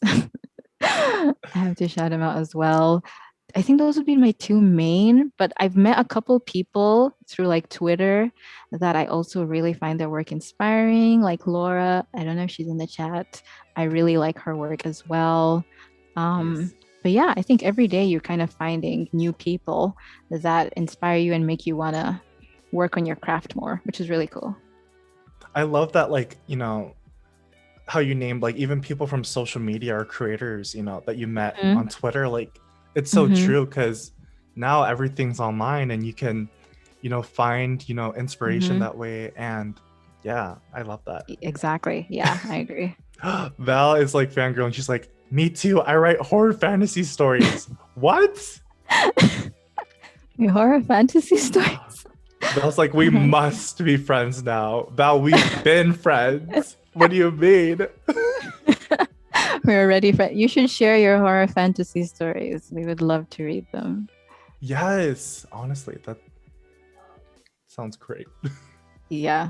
I have to shout him out as well. I think those would be my two main, but I've met a couple people through like Twitter that I also really find their work inspiring, like Laura. I don't know if she's in the chat. I really like her work as well. Um, Yes. but yeah, I think every day you're kind of finding new people that inspire you and make you want to work on your craft more, which is really cool. I love that, like, how you named like even people from social media or creators, that you met on Twitter. Like, it's so Mm-hmm. true because now everything's online and you can, find, inspiration Mm-hmm. that way. And yeah, I love that. Exactly. Yeah, I agree. Val is like fangirl and she's like, me too. I write horror fantasy stories. What? Your horror fantasy stories. Val's like, we Oh must be friends now. Val, we've been friends. What do you mean? We're ready for you should share your horror fantasy stories. We would love to read them. Yes, honestly, that sounds great. Yeah.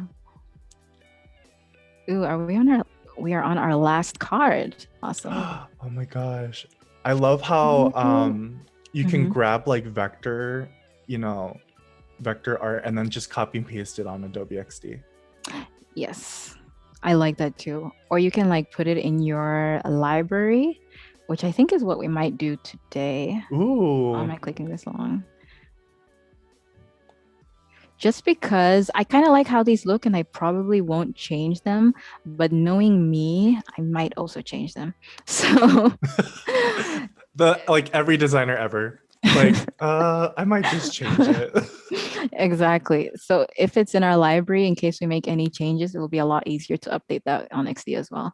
Ooh, we are on our last card. Awesome. Oh my gosh. I love how you can Mm-hmm. grab like vector, you know, vector art and then just copy and paste it on Adobe XD. Yes. I like that too. Or you can like put it in your library, which I think is what we might do today. Why am Ooh. I clicking this long? Just because I kind of like how these look and I probably won't change them, but knowing me, I might also change them. So The like every designer ever. Like, I might just change it. exactly. So if it's in our library, in case we make any changes, it will be a lot easier to update that on XD as well.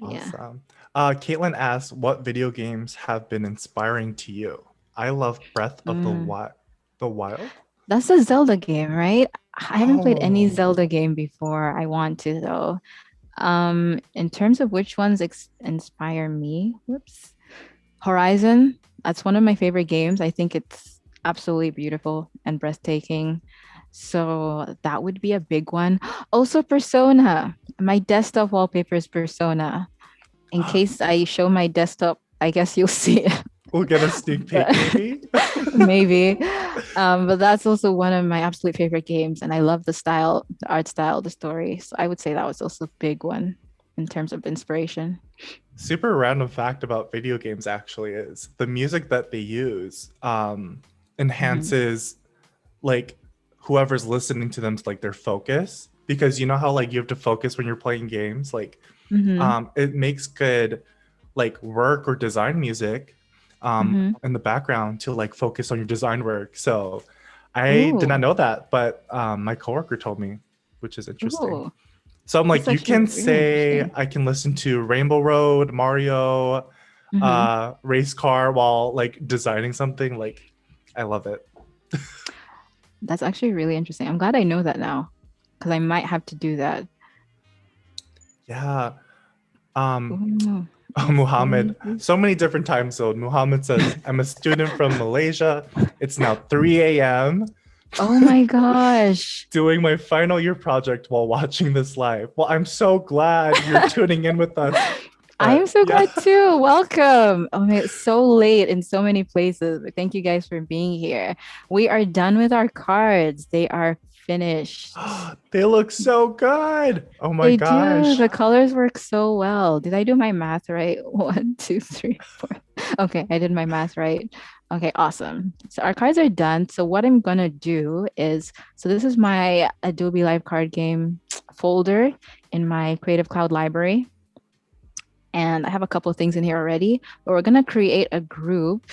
Yeah. Awesome. Caitlin asks, what video games have been inspiring to you? I love Breath of Mm. the Wild. That's a Zelda game, right? I haven't played any Oh, Zelda game before. I want to though. In terms of which ones inspire me, whoops, Horizon. That's one of my favorite games. I think it's absolutely beautiful and breathtaking. So that would be a big one. Also, Persona. My desktop wallpaper is Persona. In case I show my desktop, I guess you'll see it. we'll get a sneak peek But maybe. maybe. But that's also one of my absolute favorite games. And I love the style, the art style, the story. So I would say that was also a big one in terms of inspiration. Super random fact about video games actually is the music that they use Hmm. enhances like whoever's listening to them like their focus, because you know how like you have to focus when you're playing games, like Hmm. it makes good like work or design music Hmm. in the background to like focus on your design work. So I did not Ooh, know that, but my coworker told me, which is interesting. ooh, So I'm that's like, you actually can really say interesting. I can listen to Rainbow Road, Mario, Hmm. race car while like designing something. Like, I love it. That's actually really interesting. I'm glad I know that now because I might have to do that. Yeah. Um, Ooh, oh, I Muhammad, see. so many different time zones. Muhammad says, I'm a student from Malaysia. It's now 3 a.m. Oh my gosh. doing my final year project while watching this live. Well, I'm so glad you're tuning in with us. I'm But so yeah. glad too. Welcome. Oh my, it's so late in so many places. But thank you guys for being here. We are done with our cards. They are finished. They look so good. Oh my They do. gosh. The colors work so well. Did I do my math right? One, two, three, four. Okay, I did my math right. Okay, awesome. So our cards are done. So what I'm gonna do is, so this is my Adobe Live card game folder in my Creative Cloud library. And I have a couple of things in here already, but we're gonna create a group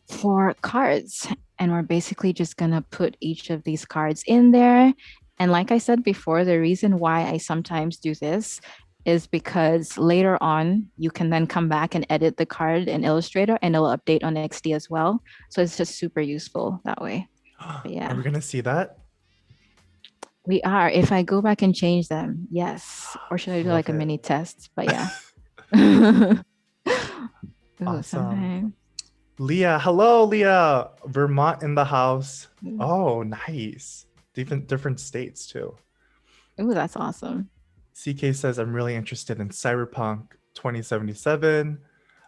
for cards. And we're basically just going to put each of these cards in there. And like I said before, the reason why I sometimes do this is because later on, you can then come back and edit the card in Illustrator and it'll update on XD as well. So it's just super useful that way. But Are yeah, we gonna see that? we are. If I go back and change them, yes. Or should I I do like love a it. mini test? But yeah. Ooh, Awesome. sometimes. Leah, hello, Leah. Vermont in the house. Oh, nice. Different states too. Ooh, that's awesome. CK says I'm really interested in Cyberpunk 2077.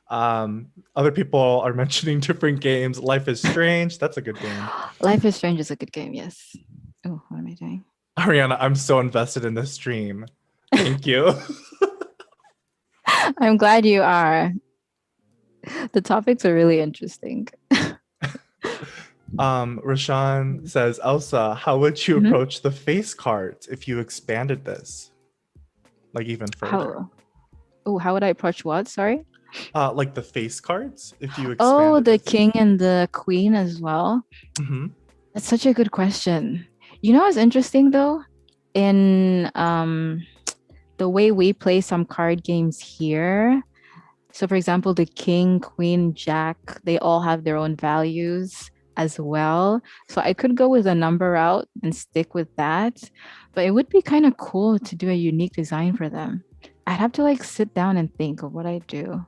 Other people are mentioning different games. Life is Strange. That's a good game. Life is Strange is a good game, yes. Oh, what am I doing? Ariana, I'm so invested in this stream. Thank you. I'm glad you are. The topics are really interesting. Rashawn says, Elsa, how would you Mhm. approach the face cards if you expanded this like even further? How? Oh, how would I approach what? Sorry. Like the face cards if you Oh, expanded the this. king and the queen as well. Hmm. That's such a good question. You know what's interesting though? In the way we play some card games here. So for example, the king, queen, jack, they all have their own values as well. So I could go with a number route and stick with that. But it would be kind of cool to do a unique design for them. I'd have to like sit down and think of what I do.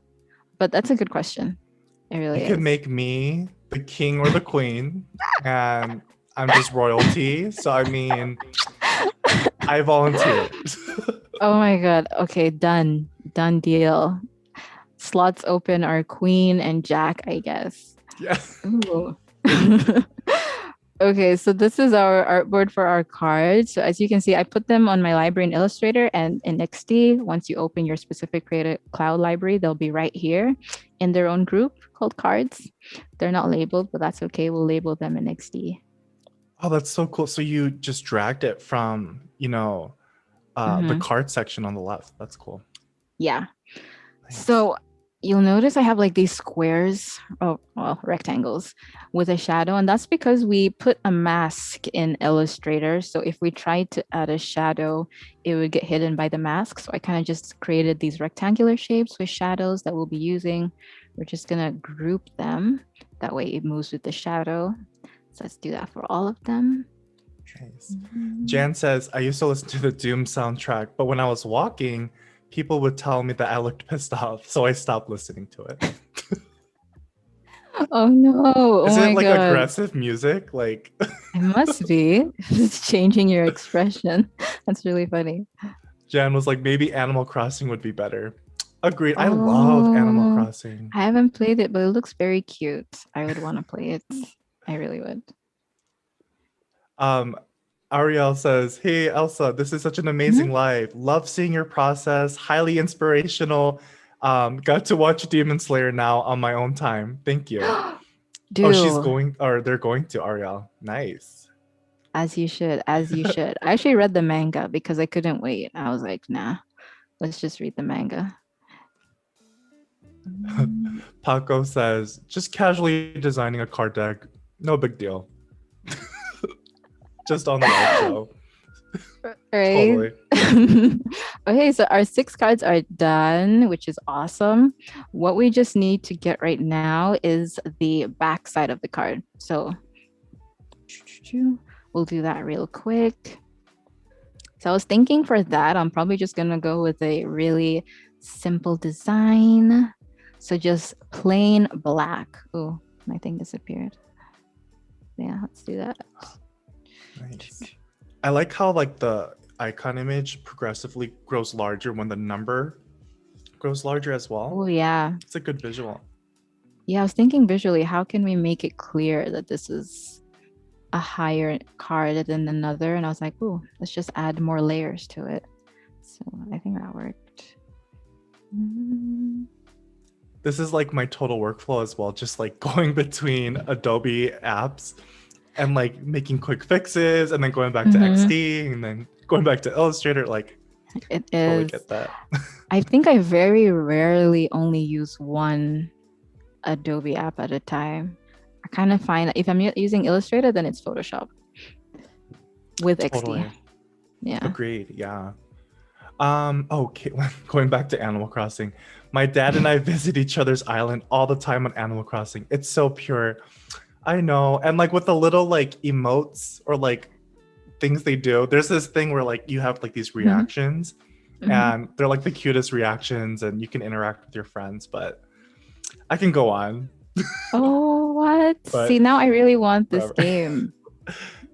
But that's a good question. It You really could is. make me the king or the queen, and I'm just royalty. So I mean, I volunteer. Oh my God. Okay, done. Done deal. Slots open are queen and jack, I guess. Yeah. Ooh. Okay, so this is our artboard for our cards. So as you can see, I put them on my library in Illustrator and in XD. Once you open your specific Creative Cloud library, they'll be right here in their own group called cards. They're not labeled, but that's okay. We'll label them in XD. Oh, that's so cool. So you just dragged it from, the Mhm. card section on the left. That's cool. Yeah. Nice. So you'll notice I have like these squares, oh, well, rectangles with a shadow. And that's because we put a mask in Illustrator. So if we tried to add a shadow, it would get hidden by the mask. So I kind of just created these rectangular shapes with shadows that we'll be using. We're just going to group them. That way it moves with the shadow. So let's do that for all of them. Nice. Jan says, I used to listen to the Doom soundtrack, but when I was walking, people would tell me that I looked pissed off, so I stopped listening to it. Oh no. Oh Isn't it my like God. aggressive music? Like, It must be. It's changing your expression. That's really funny. Jan was like, maybe Animal Crossing would be better. Agreed. I love Animal Oh, Crossing. I haven't played it, but it looks very cute. I would want to play it. I really would. Um, Ariel says, hey, Elsa, this is such an amazing Mhm. live. Love seeing your process. Highly inspirational. Got to watch Demon Slayer now on my own time. Thank you. Oh, Do they're going to Ariel. Nice. as you should, as you should. I actually read the manga because I couldn't wait. I was like, nah, let's just read the manga. Mm, Paco says, just casually designing a card deck. No big deal. Just on the live show. right. Totally. Okay, so our 6 cards are done, which is awesome. What we just need to get right now is the back side of the card. So we'll do that real quick. So I was thinking for that, I'm probably just gonna go with a really simple design. So just plain black. Oh, my thing disappeared. Yeah, let's do that. Nice. I like how like the icon image progressively grows larger when the number grows larger as well. Oh yeah. It's a good visual. Yeah, I was thinking visually, how can we make it clear that this is a higher card than another? And I was like, oh, let's just add more layers to it. So I think that worked. This is like my total workflow as well, just like going between Adobe apps and like making quick fixes and then going back to XD and then going back to Illustrator. Like, It totally is. get that. I think I very rarely only use one Adobe app at a time. I kind of find that if I'm using Illustrator, then it's Photoshop with Totally. XD. Yeah. Agreed. Yeah. Okay, going back to Animal Crossing. My dad and I visit each other's island all the time on Animal Crossing. It's so pure. I know. And like with the little like emotes or like things they do, there's this thing where like you have like these reactions and they're like the cutest reactions and you can interact with your friends, but I can go on. Oh, what? But See, now I really want this forever. game.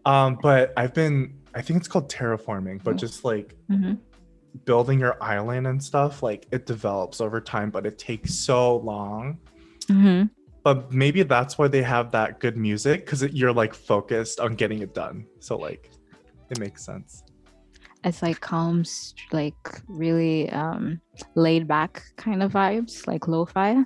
But I think it's called terraforming, but just like building your island and stuff, like it develops over time, but it takes so long. But maybe that's why they have that good music, because you're like focused on getting it done. So like it makes sense. It's like calm, like really laid back kind of vibes, like lo-fi.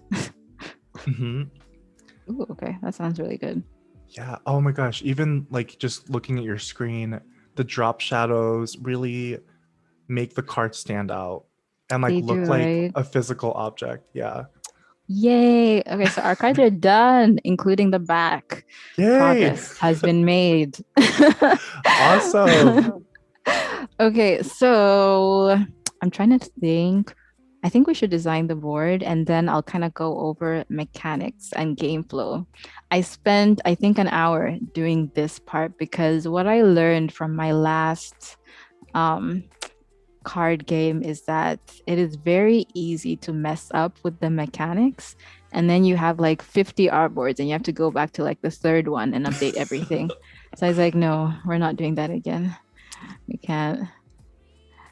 Ooh, okay, that sounds really good. Yeah. Oh my gosh. Even like just looking at your screen, the drop shadows really make the card stand out and like They look do, like right? a physical object. Yeah. Yay. Okay, so our cards are done, including the back. Yay. Progress has been made. Awesome. Okay, so I'm trying to think. I think we should design the board and then I'll kind of go over mechanics and game flow. I spent, I think, an hour doing this part because what I learned from my last card game is that it is very easy to mess up with the mechanics. And then you have like 50 artboards and you have to go back to like the third one and update everything. So I was like, no, we're not doing that again. We can't.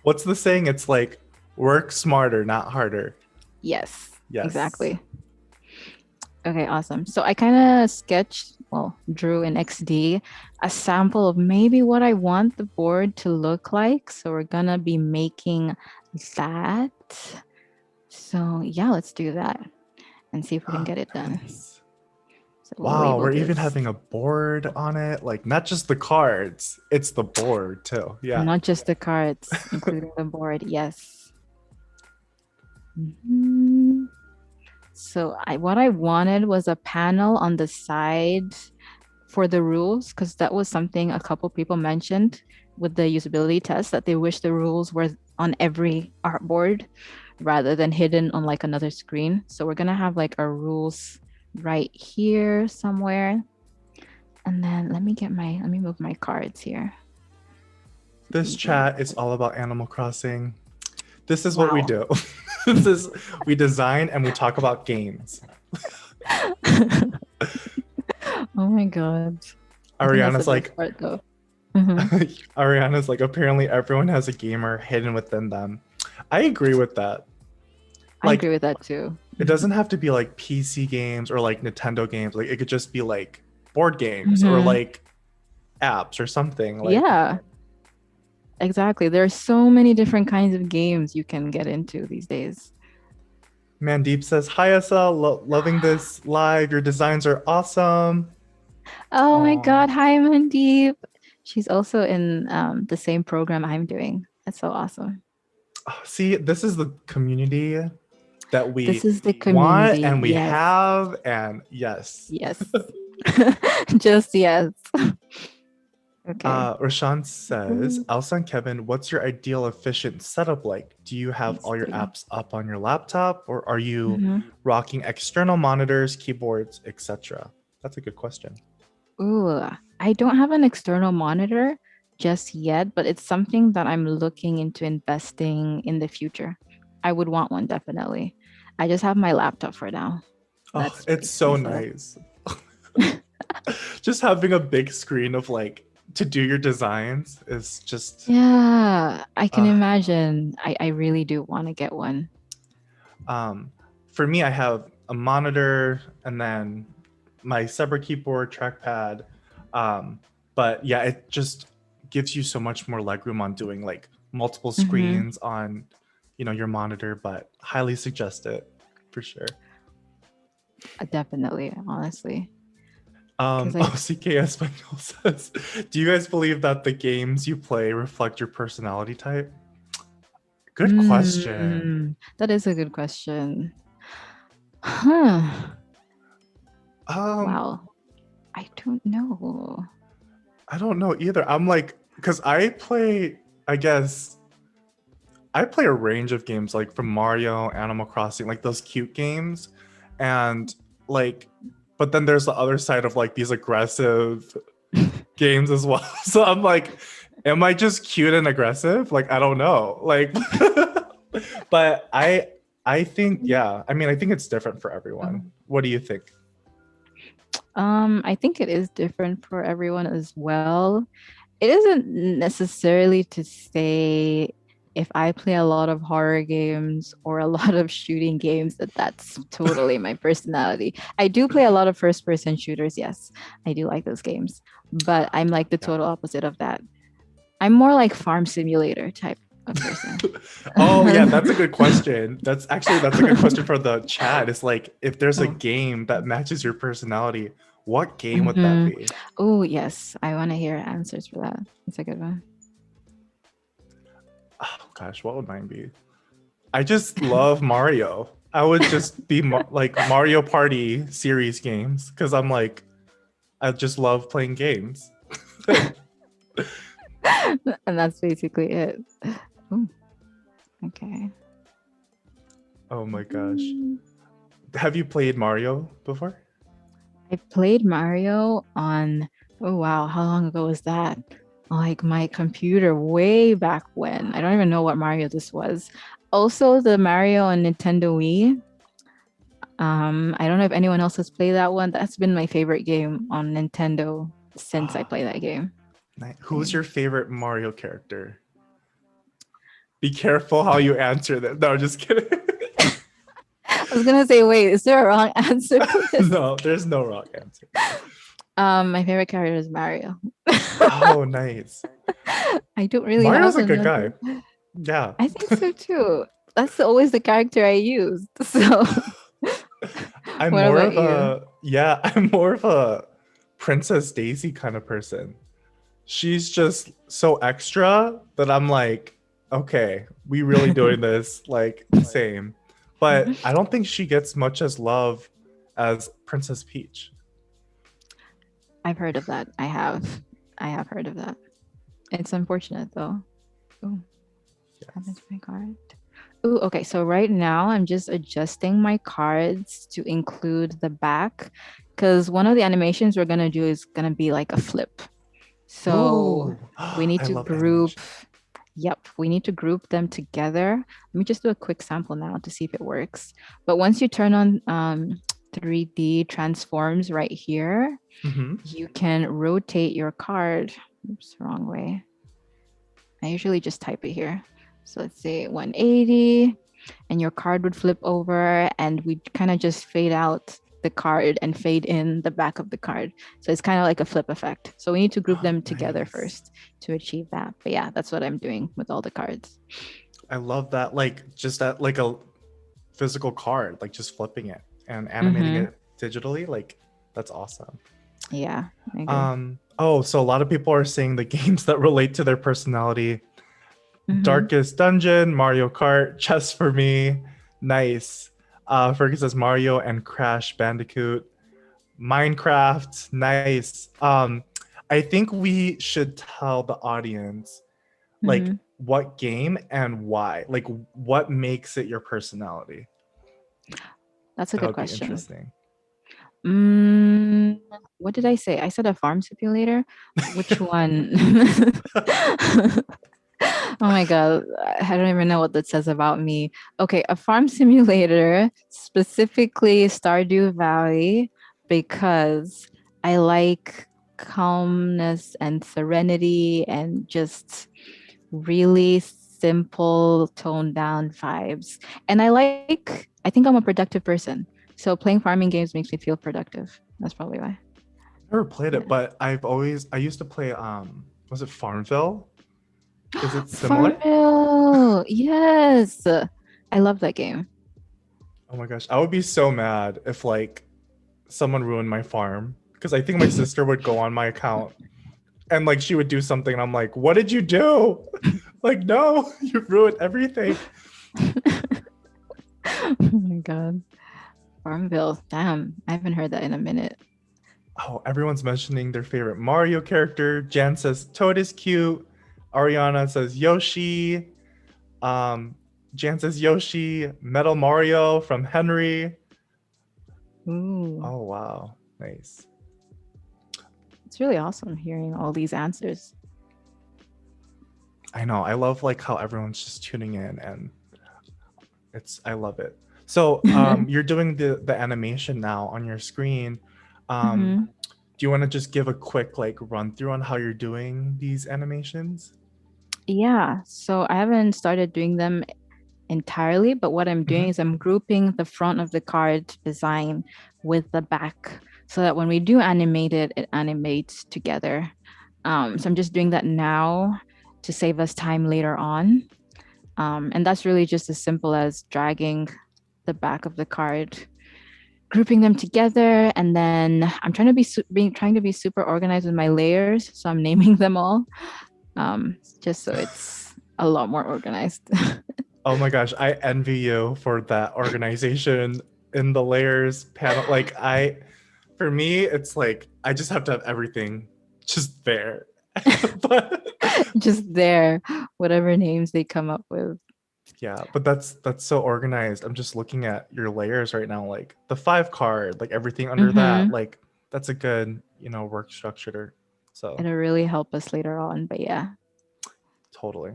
What's the saying? It's like work smarter, not harder. Yes, Yes. exactly. Okay, awesome. So I kind of sketched, well, drew in XD a sample of maybe what I want the board to look like. So we're gonna be making that. So yeah, let's do that and see if we can get it done. Nice. So we'll Wow, label we're even this. having a board on it. Like not just the cards, it's the board too. Yeah. Not just the cards, including the board. Yes. Mhm. So what I wanted was a panel on the side for the rules, because that was something a couple people mentioned with the usability test, that they wish the rules were on every artboard rather than hidden on like another screen. So we're gonna have like our rules right here somewhere. And then let me move my cards here. This chat is all about Animal Crossing. This is what we Wow. do. This is we design and we talk about games. Oh my God. I think that's the Ariana's best like part though. Mhm. Ariana's like apparently everyone has a gamer hidden within them. I agree with that. I agree Like with that too. it doesn't have to be like PC games or like Nintendo games. Like it could just be like board games or Mhm. like apps or something. Like Yeah, exactly. There are so many different kinds of games you can get into these days. Mandeep says, "Hi Asa, loving this live. Your designs are awesome." Oh my Oh, God. Hi, Mandeep. She's also in the same program I'm doing. That's so awesome. see, this is the community that This we is the want community. and we Yes. have, and yes. Yes. Just yes. Okay. Rashawn says, Ooh, Elsa and Kevin, what's your ideal efficient setup like? Do you have let's all your see. apps up on your laptop or are you Mhm. rocking external monitors, keyboards, etc.? That's a good question. Ooh, I don't have an external monitor just yet, but it's something that I'm looking into investing in the future. I would want one definitely. I just have my laptop for now. Oh, That's it's so basically set nice. Just having a big screen of like to do your designs is just Yeah, I can uh imagine. I really do want to get one. um for me I have a monitor and then my separate keyboard trackpad um but yeah it just gives you so much more legroom on doing like multiple Hmm. screens on your monitor, but highly suggest it for sure. Definitely, honestly. Because I, OCK Espanol says, do you guys believe that the games you play reflect your personality type? Good question. that is a good question. Huh. um Wow. I don't know. I don't know either. I'm like, because I guess I play a range of games like from Mario, Animal Crossing, like those cute games. And like, but then there's the other side of like these aggressive games as well. So I'm like, am I just cute and aggressive? Like, I don't know. Like, but I think, yeah, I mean, I think it's different for everyone. Oh. What do you think? I think it is different for everyone as well. It isn't necessarily to say if I play a lot of horror games or a lot of shooting games that that's totally my personality. I do play a lot of first person shooters, yes. I do like those games, but I'm like the Yeah. total opposite of that. I'm more like farm simulator type of person. Oh yeah, that's a good question. That's a good question for the chat. It's like if there's a Oh. game that matches your personality, what game would that Hmm. be? Oh, yes. I want to hear answers for that. That's a good one. Oh gosh, what would mine be? I just love Mario. I would just be like Mario Party series games because I'm like I just love playing games. And that's basically it. Oh, okay. Oh my gosh. Mm. Have you played Mario before? I played Mario on, oh wow, how long ago was that? like my computer way back when. I don't even know what Mario this was. Also, the Mario on Nintendo Wii. I don't know if anyone else has played that one. That's been my favorite game on Nintendo since I Ah, played that game. who's your favorite Mario character? Be careful how you answer that. No, just kidding. I was gonna say, wait, is there a wrong answer for this? No, there's no wrong answer. My favorite character is Mario. Oh, nice. I don't really Mario's have a good guy. another. Yeah. I think so too. That's always the character I use. So, I'm what more about of you? a yeah, I'm more of a Princess Daisy kind of person. She's just so extra that I'm like, okay, we really doing this, like same. But I don't think she gets much as love as Princess Peach. I've heard of that. I have. I have heard of that. It's unfortunate though. Oh, happened Yes. to my card. Ooh, okay. So right now I'm just adjusting my cards to include the back because one of the animations we're gonna do is gonna be like a flip. So Ooh, we need I to love group, animation. yep, we need to group them together. Let me just do a quick sample now to see if it works. But once you turn on 3D transforms right here, Mm-hmm. you can rotate your card. Oops, wrong way. I usually just type it here. So let's say 180, and your card would flip over, and we kind of just fade out the card and fade in the back of the card. So it's kind of like a flip effect. So we need to group them together Nice. first to achieve that. But yeah, that's what I'm doing with all the cards. I love that. Like just that, like a physical card, like just flipping it and animating Mm-hmm. it digitally. Like that's awesome. Yeah, I agree. Oh, so a lot of people are saying the games that relate to their personality. Mm-hmm. Darkest Dungeon, Mario Kart, Chess for me. Nice. Fergus says Mario and Crash Bandicoot. Minecraft, nice. I think we should tell the audience like Mm-hmm. what game and why. Like what makes it your personality. That's a That good would be question. interesting. Mm, what did I say? I said a farm simulator. Which one? Oh my God. I don't even know what that says about me. Okay, a farm simulator, specifically Stardew Valley, because I like calmness and serenity and just really simple, toned down vibes. And I think I'm a productive person. So playing farming games makes me feel productive. That's probably why. I've never played Yeah. it, but I used to play was it Farmville? Is it similar? Farmville. Yes. I love that game. Oh my gosh, I would be so mad if like someone ruined my farm because I think my sister would go on my account and like she would do something and I'm like, "What did you do?" Like, "No, you ruined everything." Oh my God. Farmville. Damn. I haven't heard that in a minute. Oh, everyone's mentioning their favorite Mario character. Jan says Toad is cute. Ariana says Yoshi. Um, Jan says Yoshi. Metal Mario from Henry. Ooh. Oh wow, nice. It's really awesome hearing all these answers. I know. I love like how everyone's just tuning in and I love it. So you're doing the animation now on your screen. Hmm. Do you want to just give a quick like run through on how you're doing these animations? Yeah. So I haven't started doing them entirely, but what I'm doing Hmm. is I'm grouping the front of the card design with the back so that when we do animate it, it animates together. So I'm just doing that now to save us time later on. And that's really just as simple as dragging the back of the card, grouping them together, and then I'm trying to trying to be super organized with my layers. So I'm naming them all, just so it's a lot more organized. Oh my gosh, I envy you for that organization in the layers panel. Like for me, it's like I just have to have everything just there. But Just there, whatever names they come up with. yeah, but that's so organized. I'm just looking at your layers right now, like the five card, like everything under that, Mm-hmm. like that's a good, work structure. So It'll really help us later on. But yeah. totally.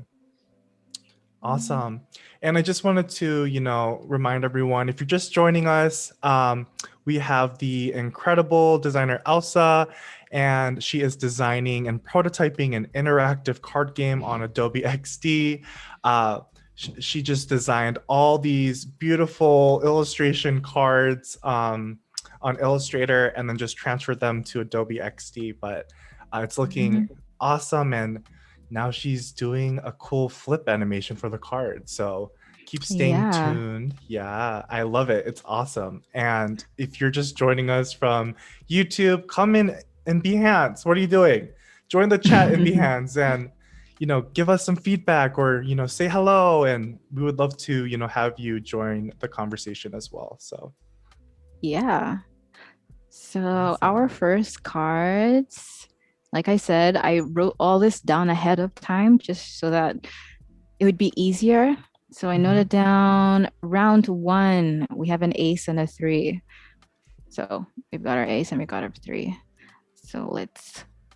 Awesome. And I just wanted to, remind everyone, if you're just joining us, we have the incredible designer Elsa, and she is designing and prototyping an interactive card game on Adobe XD. She just designed all these beautiful illustration cards on Illustrator and then just transferred them to Adobe XD. But it's looking Mhm. awesome, and now she's doing a cool flip animation for the card. So keep staying Yeah. tuned. Yeah, I love it. It's awesome. And if you're just joining us from YouTube, come in and Behance. What are you doing? Join the chat in Behance and give us some feedback, or say hello, and we would love to have you join the conversation as well. So Yeah. So our awesome. first cards, like I said, I wrote all this down ahead of time just so that it would be easier. So I Mhm. noted down round one, we have an ace and a three. So we've got our ace and we got our three. So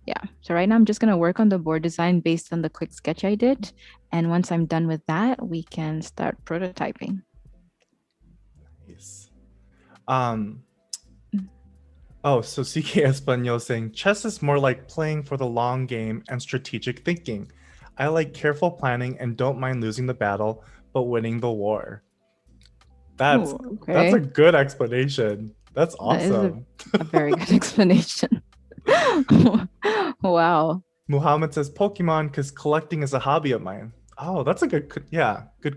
yeah. So right now I'm just going to work on the board design based on the quick sketch I did. And once I'm done with that, we can start prototyping. Nice. Um, Oh, so CK Espanol saying chess is more like playing for the long game and strategic thinking. I like careful planning and don't mind losing the battle, but winning the war. That's Oh, that's a okay. good explanation. That's That is awesome. a very good explanation. Wow. Muhammad says Pokemon because collecting is a hobby of mine. Oh, that's a good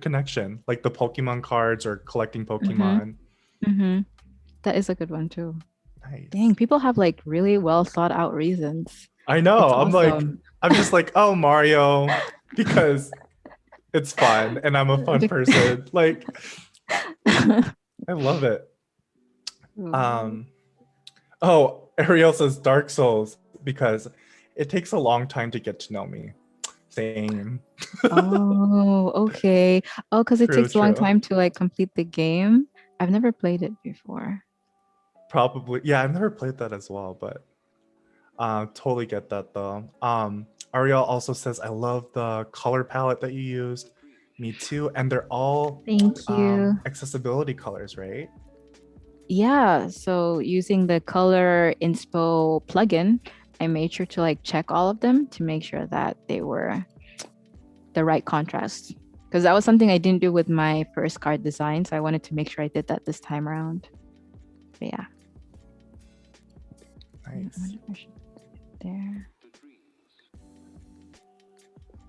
connection. Like the Pokemon cards or collecting Mm-hmm. Pokemon. Mm-hmm. That is a good one too. Nice. Dang, people have like really well thought out reasons. I know. It's awesome. I'm just like, oh, Mario, because it's fun and I'm a fun person. Like, I love it. Um, oh, Ariel says Dark Souls because it takes a long time to get to know me. Same. Oh, okay. Oh, because it True, takes a long true. time to like complete the game. I've never played it before. Probably. Yeah, I've never played that as well, but totally get that though. Ariel also says, I love the color palette that you used. Me too. And they're all Thank you. accessibility colors, right? Yeah, so using the color inspo plugin, I made sure to like check all of them to make sure that they were the right contrast. Because that was something I didn't do with my first card design. So I wanted to make sure I did that this time around. But yeah. Nice. There.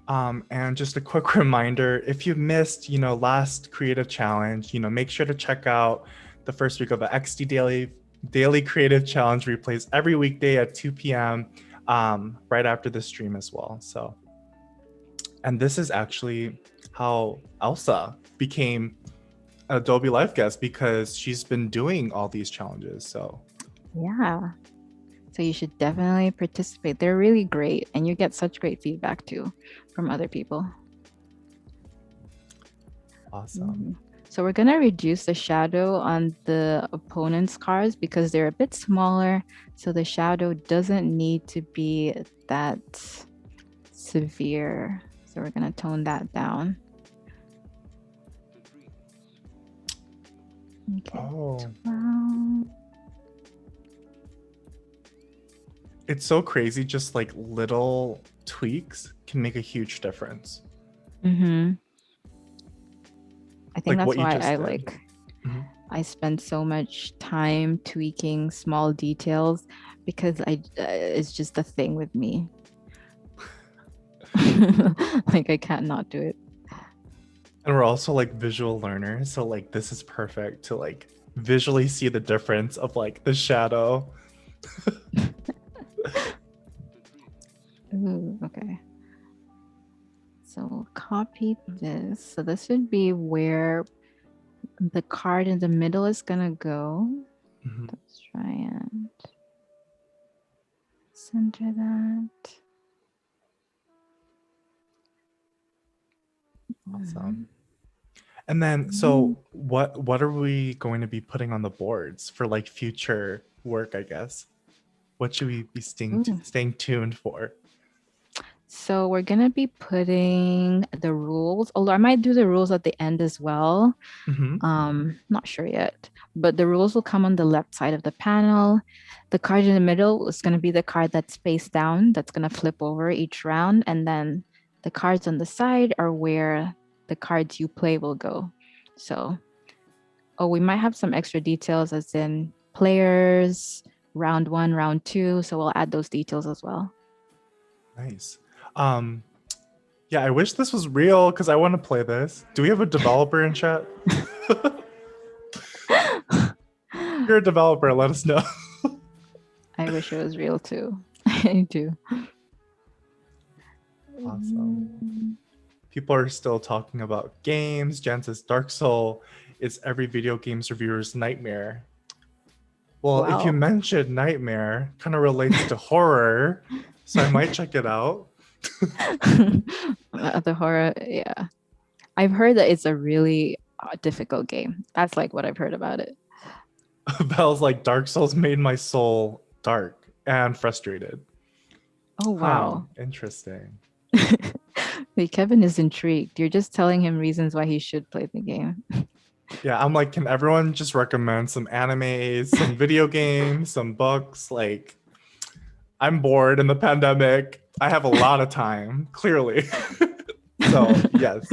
And just a quick reminder, if you missed, last creative challenge, make sure to check out the first week of the XD daily creative challenge replays every weekday at 2 p.m. Right after the stream as well. So, and this is actually how Elsa became Adobe Live guest, because she's been doing all these challenges. So Yeah. So you should definitely participate. They're really great. And you get such great feedback too from other people. awesome. So we're going to reduce the shadow on the opponent's cards because they're a bit smaller. So the shadow doesn't need to be that severe. So we're going to tone that down. Okay. Oh. 12. It's so crazy. Just like little tweaks can make a huge difference. Mm-hmm. I think Like that's what you why just did. Mm-hmm. I spend so much time tweaking small details because it's just a thing with me. Like I can't not do it. And we're also like visual learners, so like this is perfect to like visually see the difference of like the shadow. Ooh, okay. So copy this. So this would be where the card in the middle is gonna go. Mm-hmm. Let's try and center that. Awesome. And then so what are we going to be putting on the boards for like future work, I guess? What should we be Ooh. staying tuned for? So we're gonna be putting the rules, although I might do the rules at the end as well. Hmm. Not sure yet, but the rules will come on the left side of the panel. The card in the middle is gonna be the card that's face down, that's gonna flip over each round, and then the cards on the side are where the cards you play will go. So, oh, we might have some extra details as in players, round one, round two. So we'll add those details as well. Nice. Um, yeah, I wish this was real because I want to play this. Do we have a developer in chat? If you're a developer, let us know. I wish it was real too. I do. Awesome. People are still talking about games. Jan says Dark Soul is every video games reviewer's nightmare. Well, if you Wow. mentioned nightmare, kind of relates to horror, so I might check it out. The horror, yeah. I've heard that it's a really difficult game. That's like what I've heard about it. Belle's like Dark Souls made my soul dark and frustrated. Oh, Huh, wow. interesting. Wait, Kevin is intrigued. You're just telling him reasons why he should play the game. Yeah, I'm like, can everyone just recommend some animes, some video games, some books? Like, I'm bored in the pandemic. I have a lot of time, clearly. So, yes.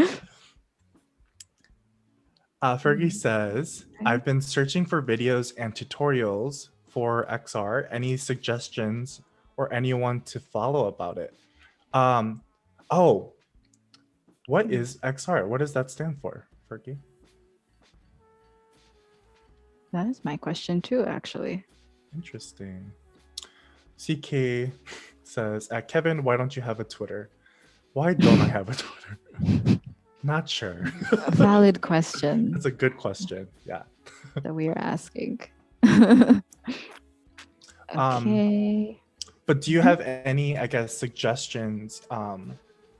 Fergie says, I've been searching for videos and tutorials for XR. Any suggestions or anyone to follow about it? Um, oh, what is XR? What does that stand for, Fergie? That is my question too, actually. Interesting. CK says, Kevin, why don't you have a Twitter? Why don't I have a Twitter? Not sure. A valid question That's a good question. Yeah. that we are asking. Um, Okay. but do you have any, I guess, suggestions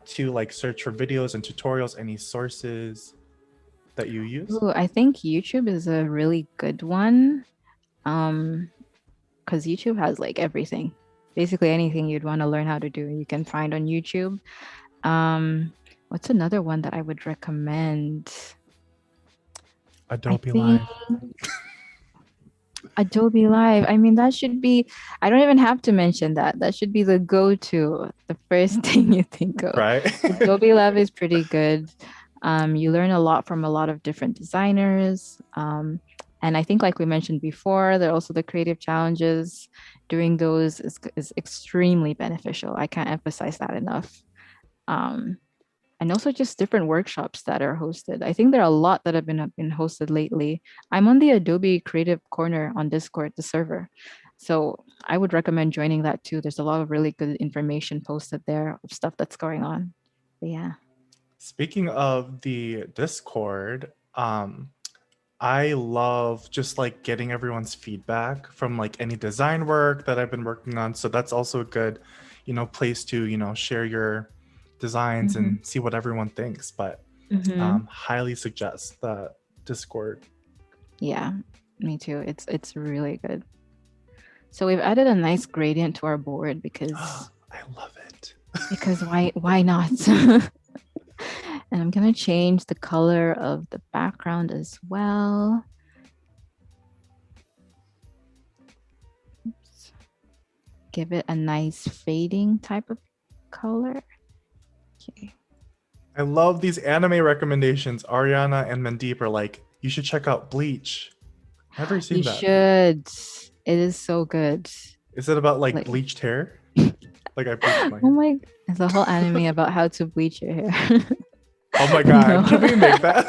to like search for videos and tutorials, any sources that you use? Ooh, I think YouTube is a really good one. Because YouTube has like everything. Basically anything you'd want to learn how to do, you can find on YouTube. What's another one that I would recommend? I Adobe think Live. Adobe Live. I mean, that should be, I don't even have to mention that. That should be the go-to, the first thing you think of. Right? Adobe Live is pretty good. You learn a lot from a lot of different designers. And I think, like we mentioned before, there are also the creative challenges. Doing those is extremely beneficial. I can't emphasize that enough. Um, and also just different workshops that are hosted. I think there are a lot that have been hosted lately. I'm on the Adobe Creative Corner on Discord, the server. So I would recommend joining that too. There's a lot of really good information posted there of stuff that's going on. But yeah. Speaking of the Discord, I love just like getting everyone's feedback from like any design work that I've been working on. So that's also a good, place to, share your designs Mm-hmm. and see what everyone thinks. But Mm-hmm. highly suggest that Discord. Yeah, me too. It's really good. So we've added a nice gradient to our board I love it. because why not? And I'm gonna change the color of the background as well. Oops. Give it a nice fading type of color. Okay. I love these anime recommendations. Ariana and Mandeep are like, you should check out Bleach. Never seen You that. should. It is so good. Is it about like Like, bleached hair? Like I bleached my oh hair. my, it's a whole anime about how to bleach your hair. Oh my No. god, can we make that?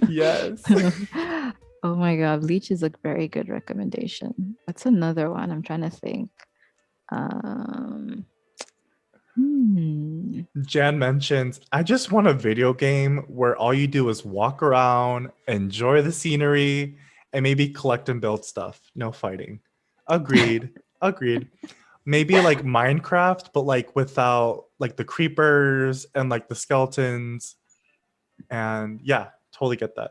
Yes. Oh my god, Bleach is a very good recommendation. What's another one? I'm trying to think. Um, hmm. Jan mentions, I just want a video game where all you do is walk around, enjoy the scenery, and maybe collect and build stuff. No fighting. Agreed. Agreed. Maybe like Minecraft, but like without like the creepers and like the skeletons. And yeah, totally get that.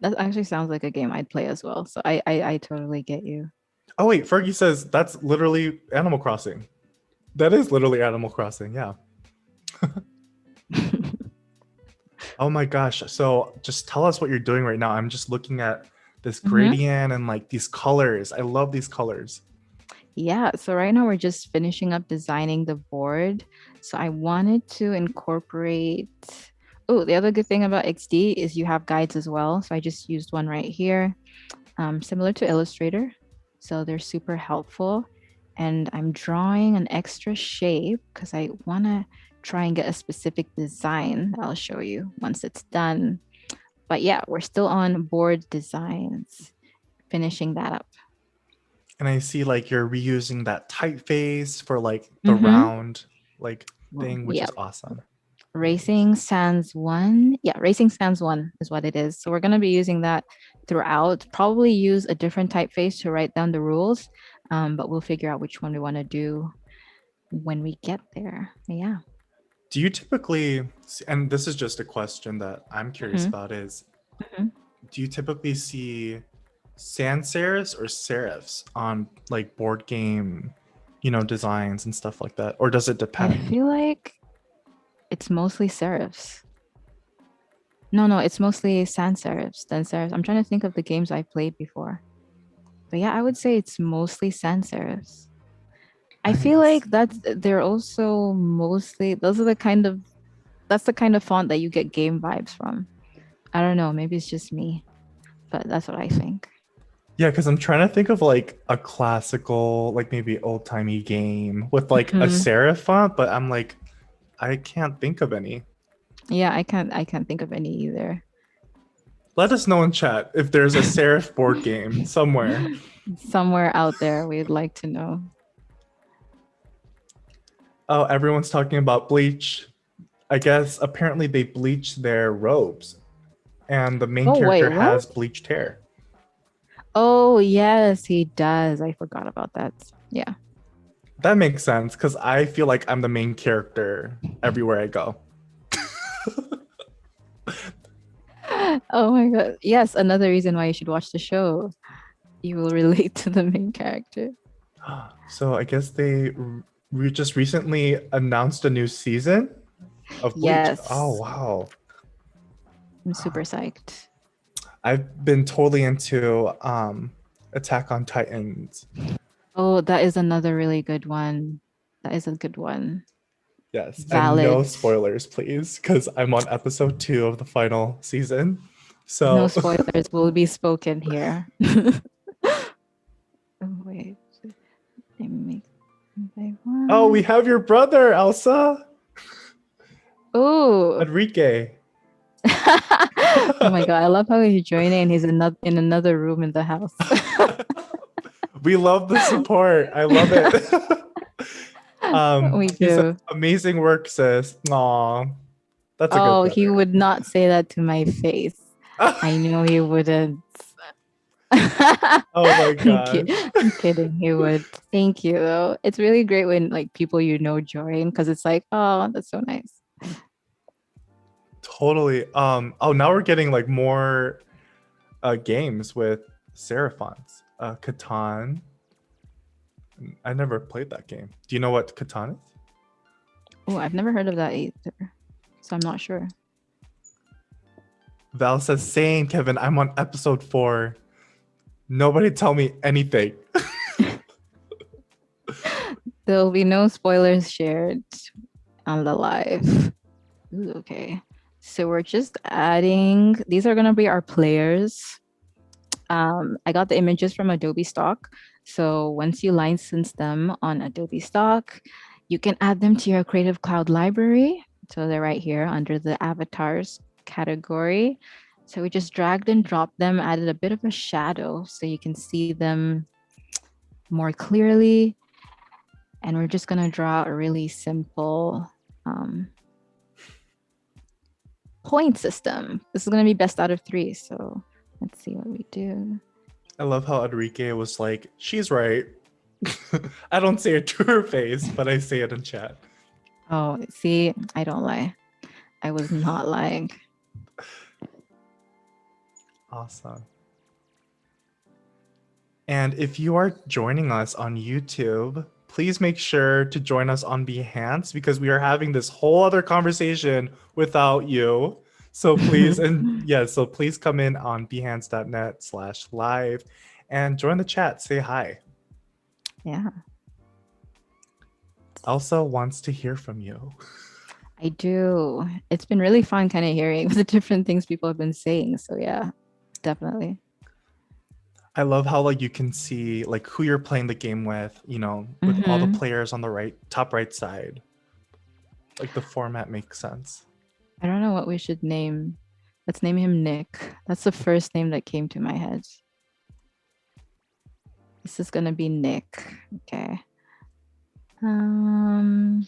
That actually sounds like a game I'd play as well. So I totally get you. Oh wait, Fergie says that's literally Animal Crossing. That is literally Animal Crossing. Yeah. Oh my gosh. So just tell us what you're doing right now. I'm just looking at this Mhm. gradient and like these colors. I love these colors. Yeah, so right now we're just finishing up designing the board. So I wanted to incorporate. Oh, the other good thing about XD is you have guides as well. So I just used one right here, similar to Illustrator. So they're super helpful. And I'm drawing an extra shape because I want to try and get a specific design that I'll show you once it's done. But yeah, we're still on board designs, finishing that up. And I see like you're reusing that typeface for like the Mm-hmm. round like thing, which Yeah, is awesome. Nice. Racing Sands 1. Yeah, Racing Sands 1 is what it is. So we're going to be using that throughout. Probably use a different typeface to write down the rules, but we'll figure out which one we want to do when we get there. Yeah. Do you typically, and this is just a question that I'm curious Hmm. about, is Hmm. do you typically see sans serifs or serifs on like board game, designs and stuff like that? Or does it I depend? feel like it's mostly serifs. No, it's mostly sans serifs than serifs. I'm trying to think of the games I played before. But yeah, I would say it's mostly sans serifs. I feel Nice. like they're also mostly those are the kind of that's the kind of font that you get game vibes from. I don't know, maybe it's just me, but that's what I think. Yeah, because I'm trying to think of like a classical, like maybe old timey game with like a Mhm. serif font, but I'm like, I can't think of any. Yeah, I can't think of any either. Let us know in chat if there's a serif board game somewhere. Somewhere out there we'd like to know. Oh, everyone's talking about bleach. I guess apparently they bleach their robes, and the main Oh wait, character what? has bleached hair. Oh yes, he does. I forgot about that. Yeah. That makes sense because I feel like I'm the main character everywhere I go. Oh my God. Yes, another reason why you should watch the show. You will relate to the main character. So I guess they just recently announced a new season of Bleach. Oh Yes, wow. I'm super psyched. I've been totally into Attack on Titans. Oh, that is another really good one. That is a good one. Yes, and no Valid. spoilers, please, because I'm on episode 2 of the final season. No So, spoilers will be spoken here. Oh, wait. Let me make by oh, we one. have your brother, Elsa, Oh. Enrique. Oh my God. I love how he's joining and he's in another room in the house. We love the support. I love it. We He says, do. "Amazing work, sis." Aw, that's a good Oh, he brother. would not say that to my face. I know he wouldn't. Oh my I'm, gosh. I'm kidding. He would. Thank you, though. It's really great when like people join because it's like, oh, that's so nice. Totally. Oh, now we're getting like more games with Seraphons. Catan. I never played that game. Do you know what Catan is? Oh, I've never heard of that either, so I'm not sure. Val says, same, Kevin. I'm on episode 4. Nobody tell me anything. There'll be no spoilers shared on the live. Ooh, okay. So we're just adding, these are going to be our players. I got the images from Adobe Stock. So once you license them on Adobe Stock, you can add them to your Creative Cloud library. So they're right here under the avatars category. So we just dragged and dropped them, added a bit of a shadow so you can see them more clearly. And we're just going to draw a really simple point system. This is going to be best out of 3. So let's see what we do. I love how Enrique was like, she's right. I don't say it to her face, but I say it in chat. Oh, see, I don't lie. I was not lying. Awesome. And if you are joining us on YouTube, please make sure to join us on Behance because we are having this whole other conversation without you. So please, and yes, so please come in on behance.net/live and join the chat. Say hi. Yeah, Elsa wants to hear from you. I do. It's been really fun kind of hearing the different things people have been saying. So yeah, definitely. I love how like you can see like who you're playing the game with, with all the Hmm. players on the top right side. Like the format makes sense. I don't know what we should name. Let's name him Nick. That's the first name that came to my head. This is gonna be Nick. Okay. Um,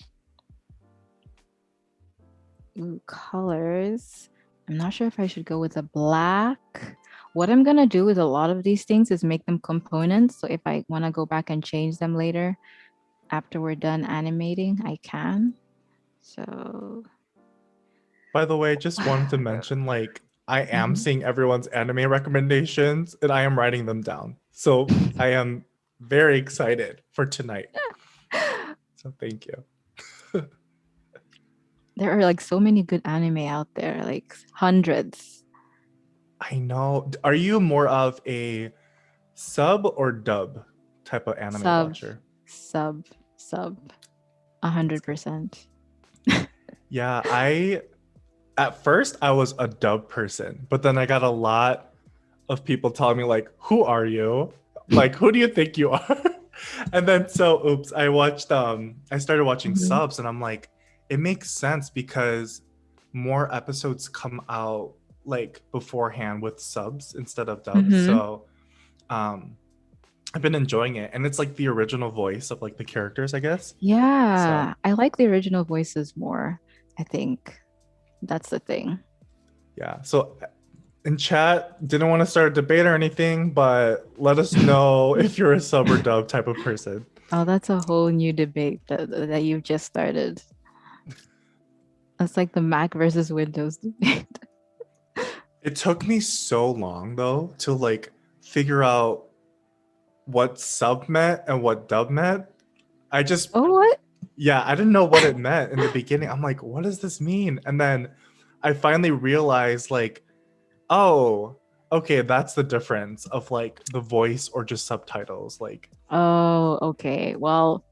Colors. I'm not sure if I should go with a black. What I'm gonna do with a lot of these things is make them components. So if I want to go back and change them later after we're done animating, I can. So By the way, just wanted to mention like I am Mhm. seeing everyone's anime recommendations and I am writing them down. So I am very excited for tonight. So thank you. There are like so many good anime out there, like hundreds. I know. Are you more of a sub or dub type of anime Sub, watcher? sub, sub, That's good. 100%. Yeah, I at first I was a dub person, but then I got a lot of people telling me like, "Who are you? Like, who do you think you are?" And then so oops, I started watching Mhm. subs and I'm like, it makes sense because more episodes come out like beforehand with subs instead of dubs. Mhm. So um I've been enjoying it and it's like the original voice of like the characters, I guess. So Yeah, I like the original voices more. I think that's the thing. yeah. So in chat, didn't want to start a debate or anything, but let us know if you're a sub or dub type of person. Oh, that's a whole new debate that you've just started. That's like the Mac versus Windows debate. It took me so long though to like figure out what sub meant and what dub meant. I just Oh, what? yeah, I didn't know what it meant in the beginning. I'm like, what does this mean? And then I finally realized like, oh, okay, that's the difference of like the voice or just subtitles. Like, Oh, okay. Well,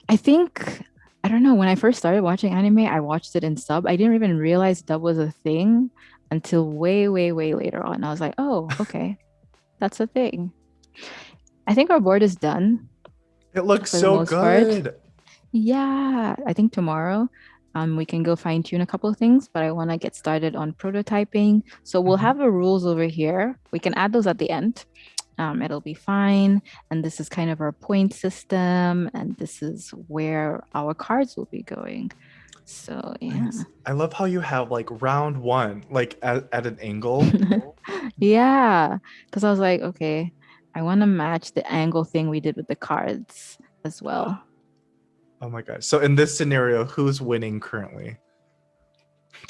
I think I don't know. When I first started watching anime, I watched it in sub. I didn't even realize dub was a thing until way, way, way later on. I was like, oh, okay, that's a thing. I think our board is done it looks for the so most part. good. Yeah, I think tomorrow we can go fine tune a couple of things, but I want to get started on prototyping. So we'll Mhm. have the rules over here. We can add those at the end. It'll be fine. And this is kind of our point system, and this is where our cards will be going. So yeah. Nice. I love how you have like round one, like at an angle. Yeah, because I was like, okay, I want to match the angle thing we did with the cards as well. Oh my gosh. So in this scenario, who's winning currently?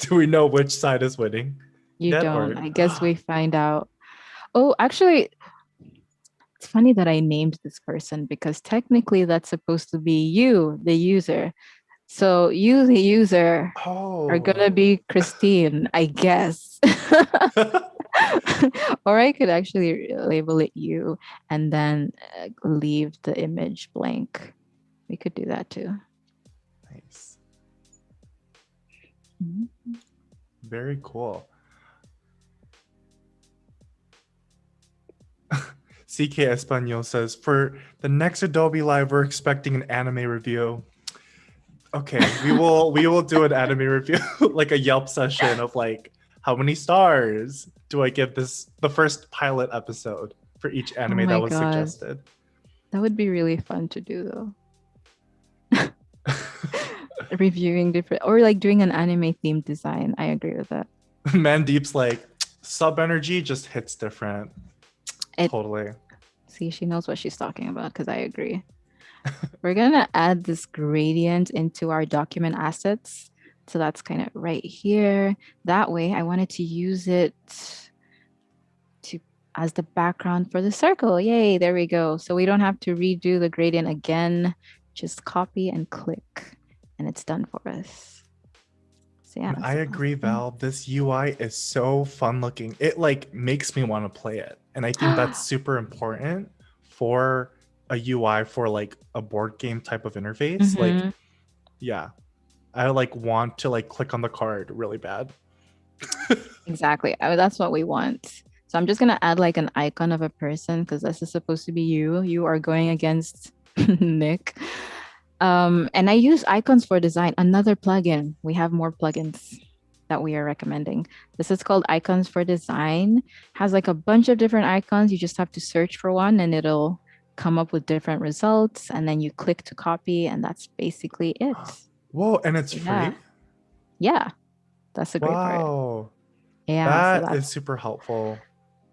Do we know which side is winning You yet don't. or I guess we find out. Oh, actually, it's funny that I named this person because technically that's supposed to be you, the user. So you, the user, are Oh. gonna be Christine, I guess. Or I could actually label it you and then leave the image blank. We could do that too. Nice. Mhm. Very cool. CK Espanol says for the next Adobe Live, we're expecting an anime review. Okay, we will do an anime review, like a Yelp session of like how many stars do I give this the first pilot episode for each Oh anime that my was God. suggested. That would be really fun to do though. Reviewing different or like doing an anime themed design. I agree with that. Mandeep's like sub energy just hits different. It Totally. See, she knows what she's talking about because I agree. We're gonna add this gradient into our document assets. So that's kind of right here. That way, I wanted to use it to as the background for the circle. Yay, there we go. So we don't have to redo the gradient again. Just copy and click, and it's done for us. So yeah, And I so agree, awesome. Val. This UI is so fun looking. It like makes me want to play it. And I think that's super important for a UI for like a board game type of interface. Like, Hmm. yeah, I like want to like click on the card really bad. Exactly. That's what we want. So I'm just gonna add like an icon of a person because this is supposed to be you. You are going against Nick. And I use icons for design. Another plugin. We have more plugins that we are recommending. This is called Icons for Design. Has like a bunch of different icons. You just have to search for one and it'll come up with different results. And then you click to copy, and that's basically it. Whoa, and it's So yeah, free? yeah, that's the great part. Wow. Yeah, so That is that's super helpful.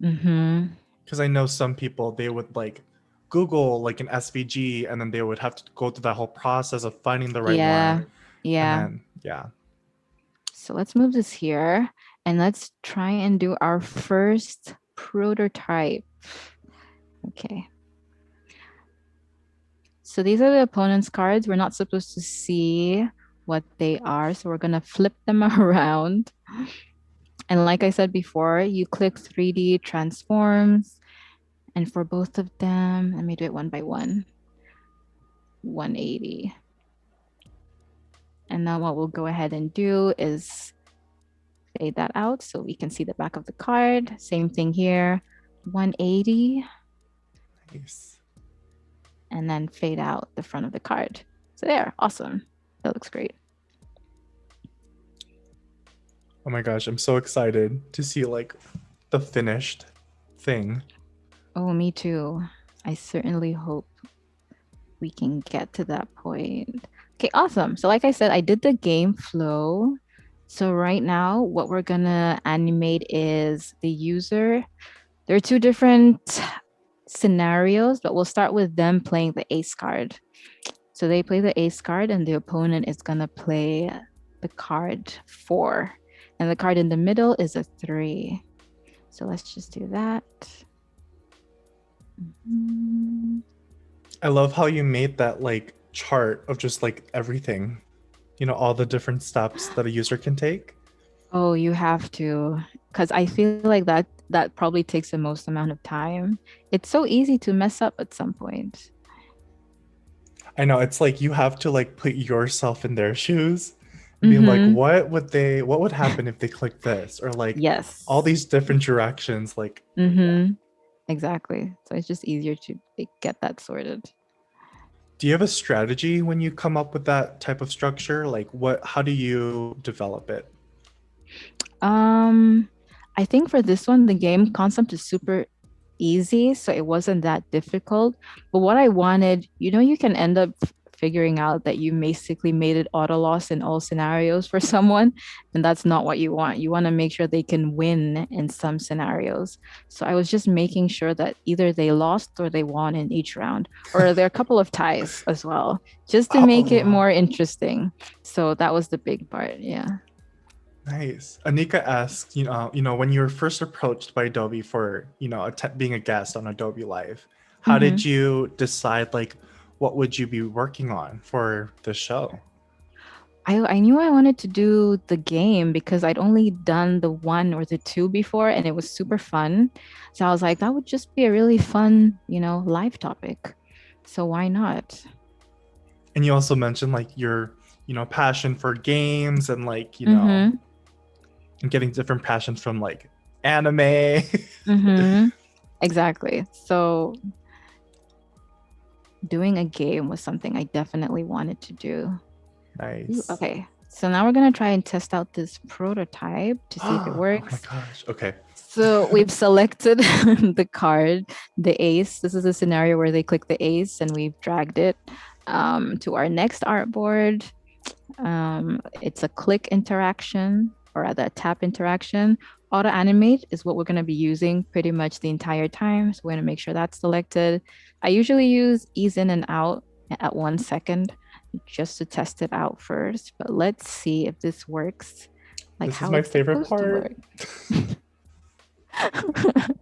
mm-hmm. Because I know some people they would like Google like an SVG and then they would have to go through that whole process of finding the right one. Yeah, And yeah. then yeah. So let's move this here and let's try and do our first prototype. Okay. So these are the opponent's cards. We're not supposed to see what they are. So we're going to flip them around. And like I said before, you click 3D transforms. And for both of them, let me do it one by one. 180. And now what we'll go ahead and do is fade that out so we can see the back of the card. Same thing here, 180, Nice. and then fade out the front of the card. So there, awesome. That looks great. Oh my gosh, I'm so excited to see like the finished thing. Oh, me too. I certainly hope we can get to that point. Okay, awesome. So like I said, I did the game flow. So right now, what we're gonna animate is the user. There are two different scenarios, but we'll start with them playing the ace card. So they play the ace card, and the opponent is gonna play the card 4. And the card in the middle is a 3. So let's just do that. Mhm. I love how you made that like chart of just like everything. You know, all the different steps that a user can take. Oh, you have to, because I feel like that probably takes the most amount of time. It's so easy to mess up at some point. I know it's like you have to like put yourself in their shoes and being like, Mm-hmm. what would happen if they click this? Or like all Yes. these different directions. Like, yeah. Mm-hmm. Exactly. So it's just easier to like, get that sorted. Do you have a strategy when you come up with that type of structure? Like how do you develop it? Um, I think for this one, the game concept is super easy, so it wasn't that difficult. But what I wanted, you can end up figuring out that you basically made it auto loss in all scenarios for someone, and that's not what you want. You want to make sure they can win in some scenarios. So I was just making sure that either they lost or they won in each round, or there are a couple of ties as well, just to make it Oh, more interesting. So that was the big part. Yeah. nice. Anika asks, when you were first approached by Adobe for, being a guest on Adobe Live, how did Mm-hmm. you decide like what would you be working on for the show? I knew I wanted to do the game because I'd only done the 1 or the 2 before and it was super fun. So I was like, that would just be a really fun, live topic. So why not? And you also mentioned like your, passion for games and like, Mm-hmm. and getting different passions from like anime. Mm-hmm. Exactly. So doing a game was something I definitely wanted to do. Ooh, Nice. okay. So now we're gonna try and test out this prototype to see if it Oh my works. gosh. Okay. So we've selected the card, the ace. This is a scenario where they click the ace and we've dragged it to our next artboard. It's a click interaction or rather a tap interaction. Auto-animate is what we're going to be using pretty much the entire time. So we're going to make sure that's selected. I usually use ease in and out at 1 second just to test it out first. But let's see if this works like This is how my it's favorite supposed to part. work.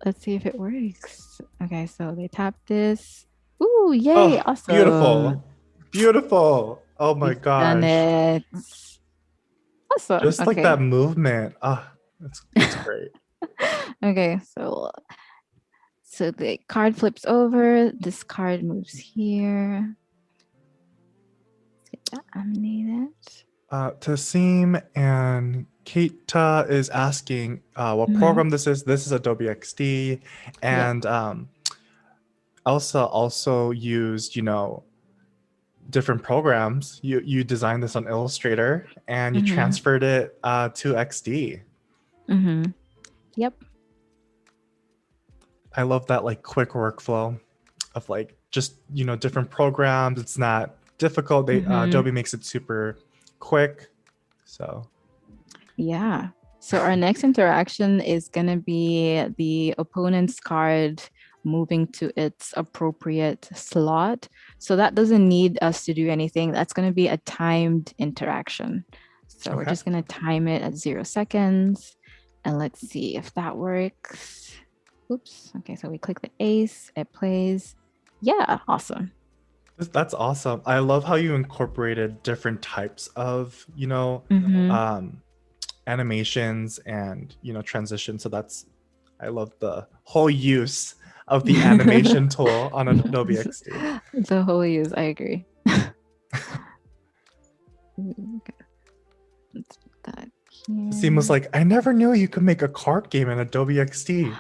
Let's see if it works. Okay, so they tap this. Ooh, yay, Oh, awesome. beautiful. Beautiful. Oh my We've done gosh. it. Awesome. Just like Okay. that movement. Ah, it's great. Okay, so the card flips over. This card moves here. Let's get that animated. Tasim and Keita is asking what Mm-hmm. program this is. This is Adobe XD. Yep. And Elsa also used, different programs. You designed this on Illustrator and you Mm-hmm. transferred it to XD. Mm-hmm. Yep. I love that like quick workflow of like just different programs. It's not difficult. They Mm-hmm. Adobe makes it super quick. So Yeah. So our next interaction is going to be the opponent's card moving to its appropriate slot. So that doesn't need us to do anything. That's going to be a timed interaction. So we're okay. just going to time it at 0 seconds. And let's see if that works. Oops. Okay. So we click the ace, it plays. Yeah. Awesome. That's awesome. I love how you incorporated different types of, Mm-hmm. um, animations and, transitions. So I love the whole use of the animation tool on Adobe XD. The whole use, I agree. Okay, let's put that Tasim was here. like, I never knew you could make a card game in Adobe XD.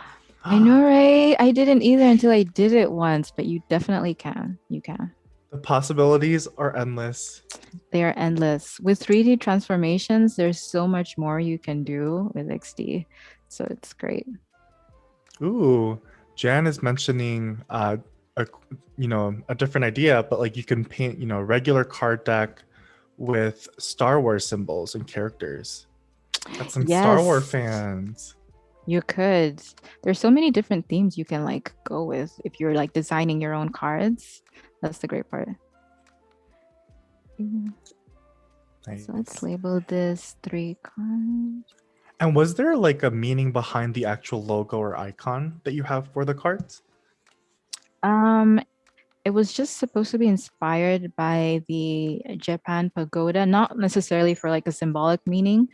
I know, right? I didn't either until I did it once, but you definitely can. You can. The possibilities are endless. They are endless. With 3D transformations, there's so much more you can do with XD. So it's great. Ooh, Jan is mentioning a a different idea, but like you can paint, a regular card deck with Star Wars symbols and characters. Got some Star Wars Yes, fans. you could. There's so many different themes you can like go with if you're like designing your own cards. That's the great part. Mhm. So let's Nice. label this 3 cards. And was there like a meaning behind the actual logo or icon that you have for the cards? Um, it was just supposed to be inspired by the Japan pagoda, not necessarily for like a symbolic meaning.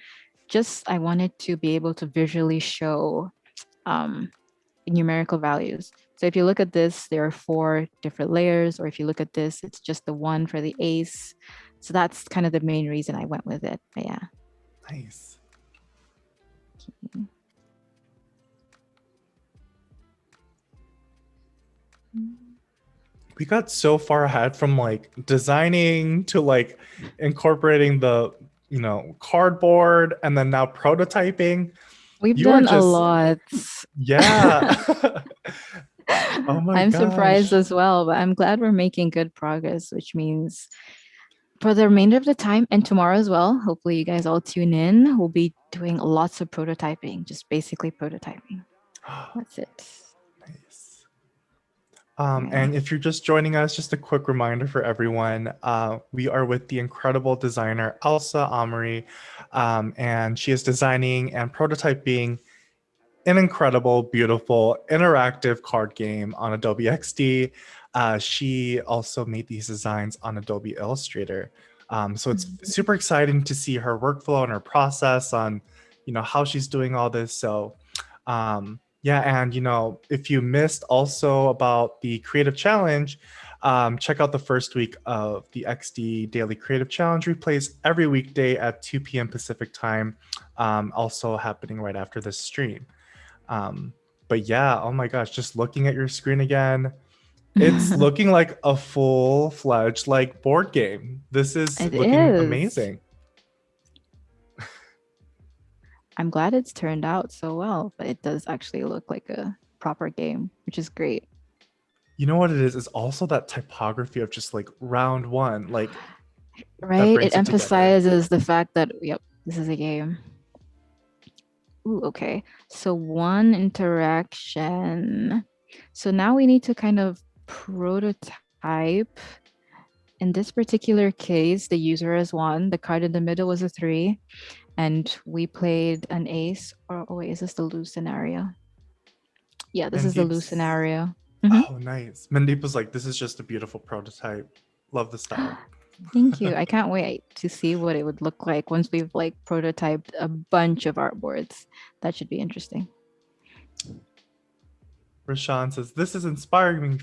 Just I wanted to be able to visually show um, numerical values. So if you look at this, there are 4 different layers, or if you look at this, it's just the one for the ace. So that's kind of the main reason I went with it. But yeah. Nice. We got so far ahead from like designing to like incorporating the, cardboard and then now prototyping. We've You are done a just, lot. yeah. Oh my I'm surprised gosh. as well, but I'm glad we're making good progress, which means for the remainder of the time and tomorrow as well, hopefully you guys all tune in. We'll be doing lots of prototyping, just basically prototyping. That's it. Nice. Okay. And if you're just joining us, just a quick reminder for everyone, we are with the incredible designer Elsa Amri, and she is designing and prototyping an incredible, beautiful, interactive card game on Adobe XD. She also made these designs on Adobe Illustrator. So it's super exciting to see her workflow and her process on, how she's doing all this. So, yeah, and if you missed also about the Creative Challenge, check out the first week of the XD Daily Creative Challenge. Replays every weekday at 2 p.m. Pacific time, also happening right after this stream. Um, but yeah, oh my gosh, just looking at your screen again, it's looking like a full-fledged like board game. This is It looking is. amazing. I'm glad it's turned out so well, but it does actually look like a proper game, which is great. You know what it is? Is also that typography of just like round one, like that Right? It brings it together. emphasizes the fact that, yep, this is a game. Ooh, okay. So one interaction. So now we need to kind of prototype. In this particular case, the user has won. The card in the middle was a 3, and we played an ace. Or oh wait, is this the lose scenario? Yeah, this is the Lou Mandeep's, scenario. Hmm. oh, nice. Mandeep was like, this is just a beautiful prototype. Love the style. Thank you. I can't wait to see what it would look like once we've like prototyped a bunch of artboards. That should be interesting. Rashawn says, this is inspiring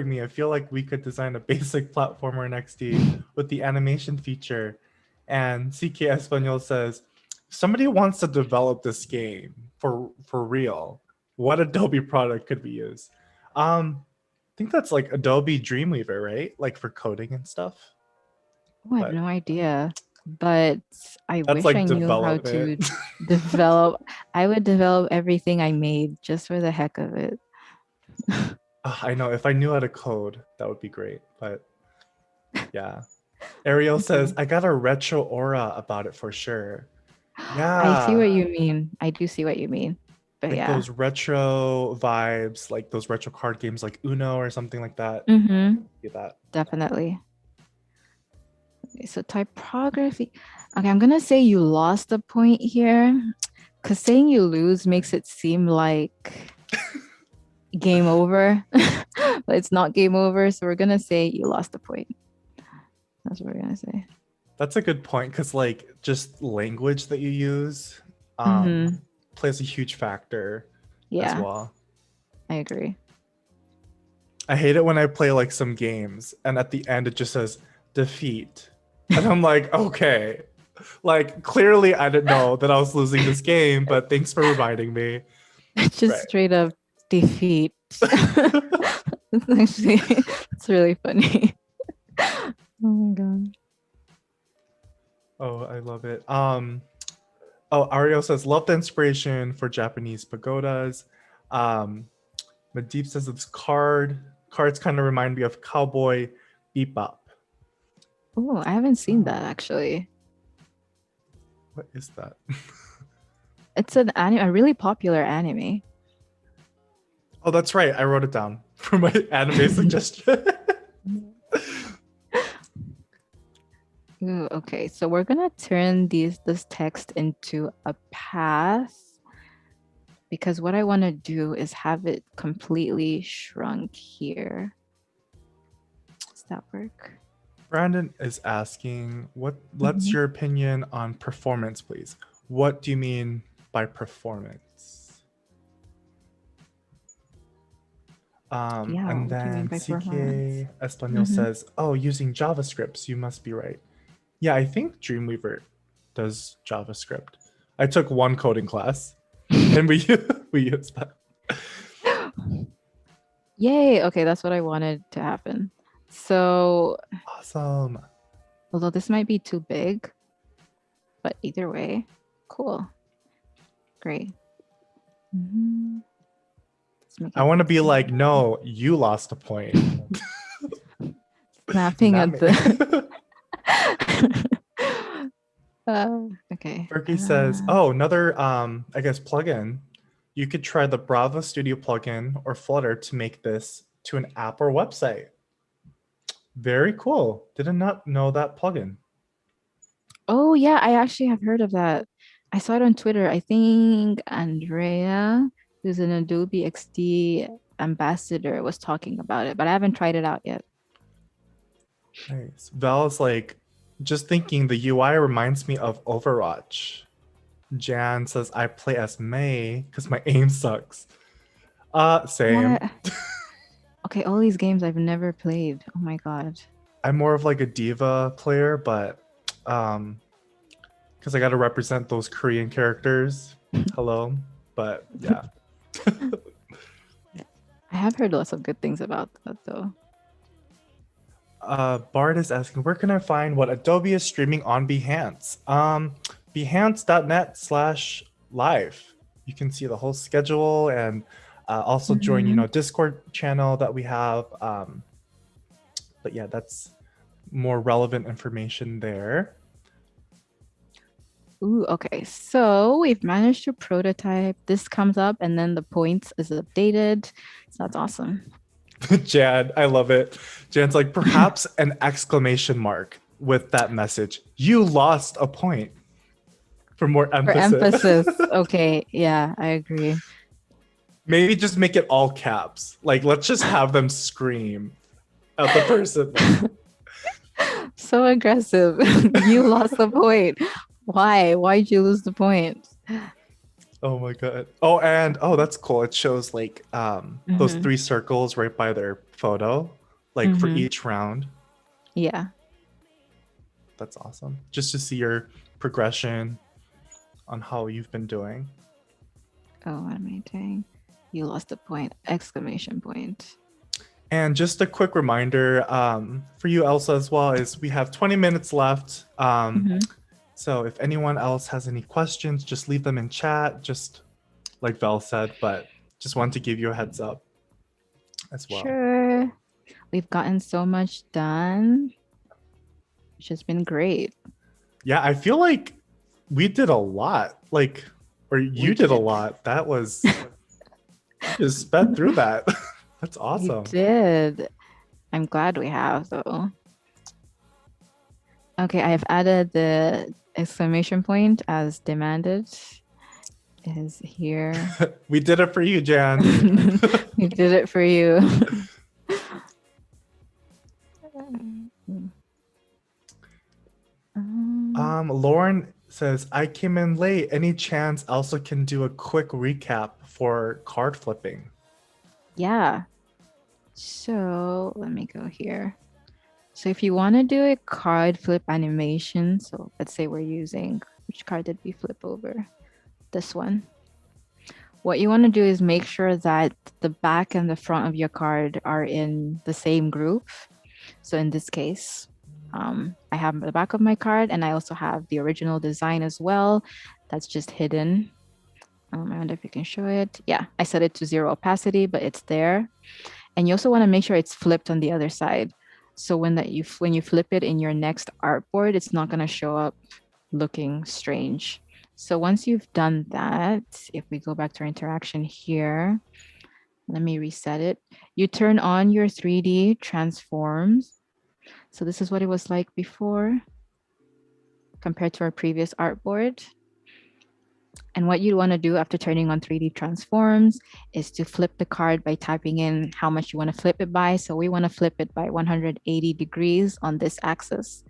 me. I feel like we could design a basic platformer in XD with the animation feature. And CK Espanol says, somebody wants to develop this game for real. What Adobe product could we use? I think that's like Adobe Dreamweaver, right? Like for coding and stuff. Oh, I have But no idea, but I that's wish I like knew how development. to develop. I would develop everything I made just for the heck of it. I know if I knew how to code, that would be great. But yeah. Ariel says, Okay. I got a retro aura about it for sure. I see Yeah. what you mean. I do see what you mean. But Like yeah. those retro vibes, like those retro card games like Uno or something like that. Mm-hmm. Get that. Definitely. Okay, so typography. Okay, I'm gonna say you lost a point here because saying you lose makes it seem like game over, but it's not game over. So we're gonna say you lost a point. That's what we're gonna say. That's a good point because like just language that you use Mm-hmm. plays a huge factor as Yeah, well. I agree. I hate it when I play like some games and at the end it just says defeat. And I'm like, okay. Like clearly I didn't know that I was losing this game, but thanks for reminding me. Just Right. straight up defeat. It's actually, it's really funny. Oh my god. Oh, I love it. Oh, Ariel says, love the inspiration for Japanese pagodas. Um, Madeep says it's cards kind of remind me of Cowboy Bebop. Oh, I haven't seen Oh, that actually. what is that? It's an anime, a really popular anime. Oh, that's right. I wrote it down for my anime suggestion. Ooh, okay, so we're gonna turn this text into a path because what I want to do is have it completely shrunk here. Does that work? Brandon is asking, what's Mhm. your opinion on performance, please? What do you mean by performance? Yeah, And what do you mean then by performance? CK Espanol Hmm. says, oh, using JavaScript, you must be right. Yeah, I think Dreamweaver does JavaScript. I took one coding class and we we used that. Yay! Okay, that's what I wanted to happen. So, Awesome. although this might be too big, but either way, cool, great. Mhm. Let's make I it want to be bigger. like, no, you lost a point. Snapping Not at me. the. Okay. Berkey says, oh, another I guess plugin. You could try the Bravo Studio plugin or Flutter to make this to an app or website. Very cool. Did not know that plugin. Oh yeah, I actually have heard of that. I saw it on Twitter. I think Andrea, who's an Adobe XD ambassador, was talking about it, but I haven't tried it out yet. Nice. Val's like, just thinking the UI reminds me of Overwatch. Jan says I play as May because my aim sucks. Same. What? Okay, all these games I've never played. Oh my God. I'm more of like a diva player, but because I got to represent those Korean characters. Hello, but yeah. I have heard lots of good things about that though. Bart is asking, where can I find what Adobe is streaming on Behance? Behance.net/live. You can see the whole schedule and also join, Mhm. Discord channel that we have. But yeah, that's more relevant information there. Ooh, okay. So we've managed to prototype. This comes up and then the points is updated. So that's awesome. Jan, I love it. Jan's like, perhaps an exclamation mark with that message. You lost a point for more For emphasis. emphasis. Okay. Yeah, I agree. Maybe just make it all caps. Like, let's just have them scream at the person. So aggressive. You lost the point. Why? Why'd you lose the point? Oh my god. Oh, and that's cool. It shows like those Mm-hmm. 3 circles right by their photo, like for Mm-hmm. each round. Yeah. That's awesome. Just to see your progression on how you've been doing. Oh, what am I doing? You lost the point! Exclamation point. And just a quick reminder for you, Elsa, as well, is we have 20 minutes left. Mm-hmm. So if anyone else has any questions, just leave them in chat, just like Val said, but just wanted to give you a heads up as well. Sure. We've gotten so much done, which has been great. Yeah, I feel like we did a lot. Like, or you We did a did. lot. That was just sped through that. That's We awesome. did. I'm glad we have, though. Okay, I have added the exclamation point as demanded. It is here. We did it for you, Jan. We did it for you. Lauren says, I came in late. Any chance Elsa can do a quick recap for card flipping? Yeah. So let me go here. So if you want to do a card flip animation, so let's say we're using, which card did we flip over? This one. What you want to do is make sure that the back and the front of your card are in the same group. So in this case, I have the back of my card and I also have the original design as well. That's just hidden. I wonder if you can show it. Yeah, I set it to 0 opacity, but it's there. And you also want to make sure it's flipped on the other side. So when you flip it in your next artboard, it's not going to show up looking strange. So once you've done that, if we go back to our interaction here, let me reset it. You turn on your 3D transforms. So this is what it was like before compared to our previous artboard. And what you want to do after turning on 3D transforms is to flip the card by typing in how much you want to flip it by. So we want to flip it by 180 degrees on this axis.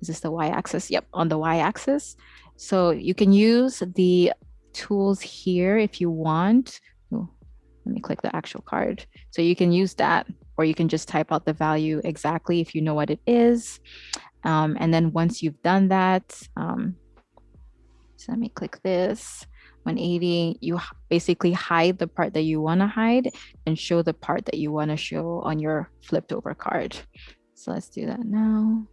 Is this the y-axis? Yep, on the y-axis. So you can use the tools here if you want. Ooh, let me click the actual card. So you can use that, or you can just type out the value exactly if you know what it is. And then once you've done that, so let me click this. 180, you basically hide the part that you want to hide and show the part that you want to show on your flipped over card. So let's do that now.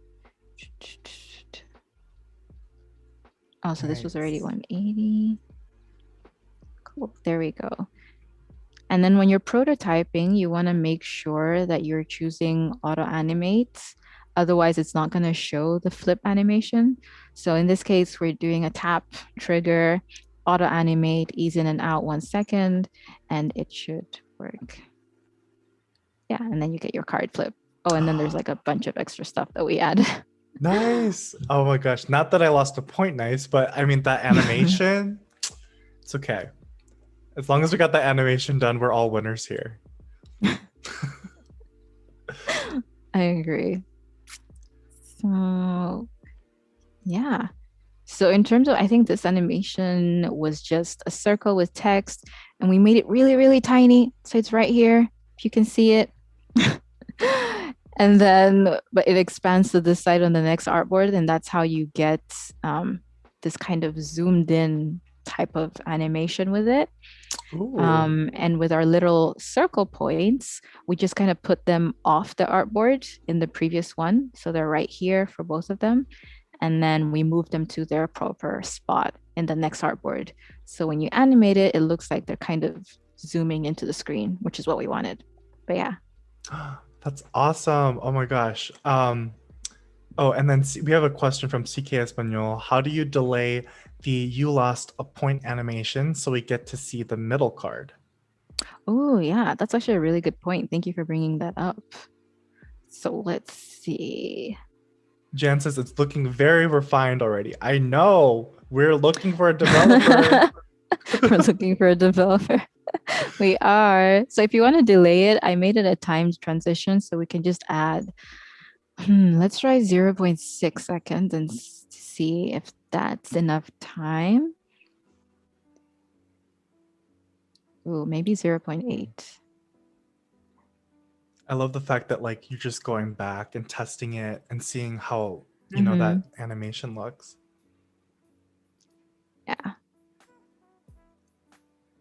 Oh, so this was already 180. Cool, there we go. And then when you're prototyping, you want to make sure that you're choosing auto-animate. Otherwise, it's not going to show the flip animation. So in this case, we're doing a tap, trigger, auto-animate, ease in and out 1 second, and it should work. Yeah, and then you get your card flip. Oh, and then there's like a bunch of extra stuff that we add. Nice. Oh my gosh. Not that I lost a point, nice, but I mean, that animation, it's okay. As long as we got that animation done, we're all winners here. I agree. So, yeah. So in terms of, I think this animation was just a circle with text and we made it really, really tiny. So it's right here, if you can see it. And then, but it expands to this side on the next artboard. And that's how you get this kind of zoomed in type of animation with it. And with our little circle points, we just kind of put them off the artboard in the previous one. So they're right here for both of them. And then we move them to their proper spot in the next artboard. So when you animate it, it looks like they're kind of zooming into the screen, which is what we wanted. But yeah. That's awesome. Oh my gosh. Oh, and then we have a question from CK Espanol. How do you delay the you lost a point animation so we get to see the middle card? Oh, yeah, that's actually a really good point. Thank you for bringing that up. So let's see. Jan says it's looking very refined already. I know. We're looking for a developer. We're looking for a developer. We are. So if you want to delay it, I made it a timed transition so we can just add, let's try 0.6 seconds and see if that's enough time. Ooh, maybe 0.8. I love the fact that like you're just going back and testing it and seeing how, Mm-hmm. that animation looks. Yeah.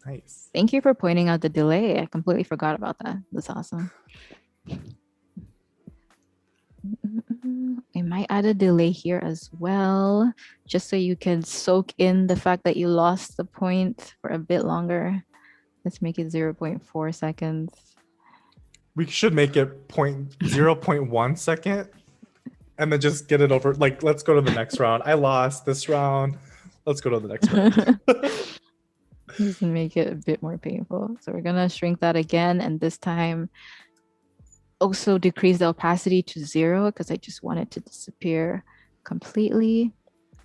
Nice. Thank you for pointing out the delay. I completely forgot about that. That's awesome. We might add a delay here as well, just so you can soak in the fact that you lost the point for a bit longer. Let's make it 0.4 seconds. We should make it 0.1 second and then just get it over. Like, let's go to the next round. I lost this round. Let's go to the next round. Just to make it a bit more painful. So we're gonna shrink that again, and this time also decrease the opacity to 0 because I just want it to disappear completely.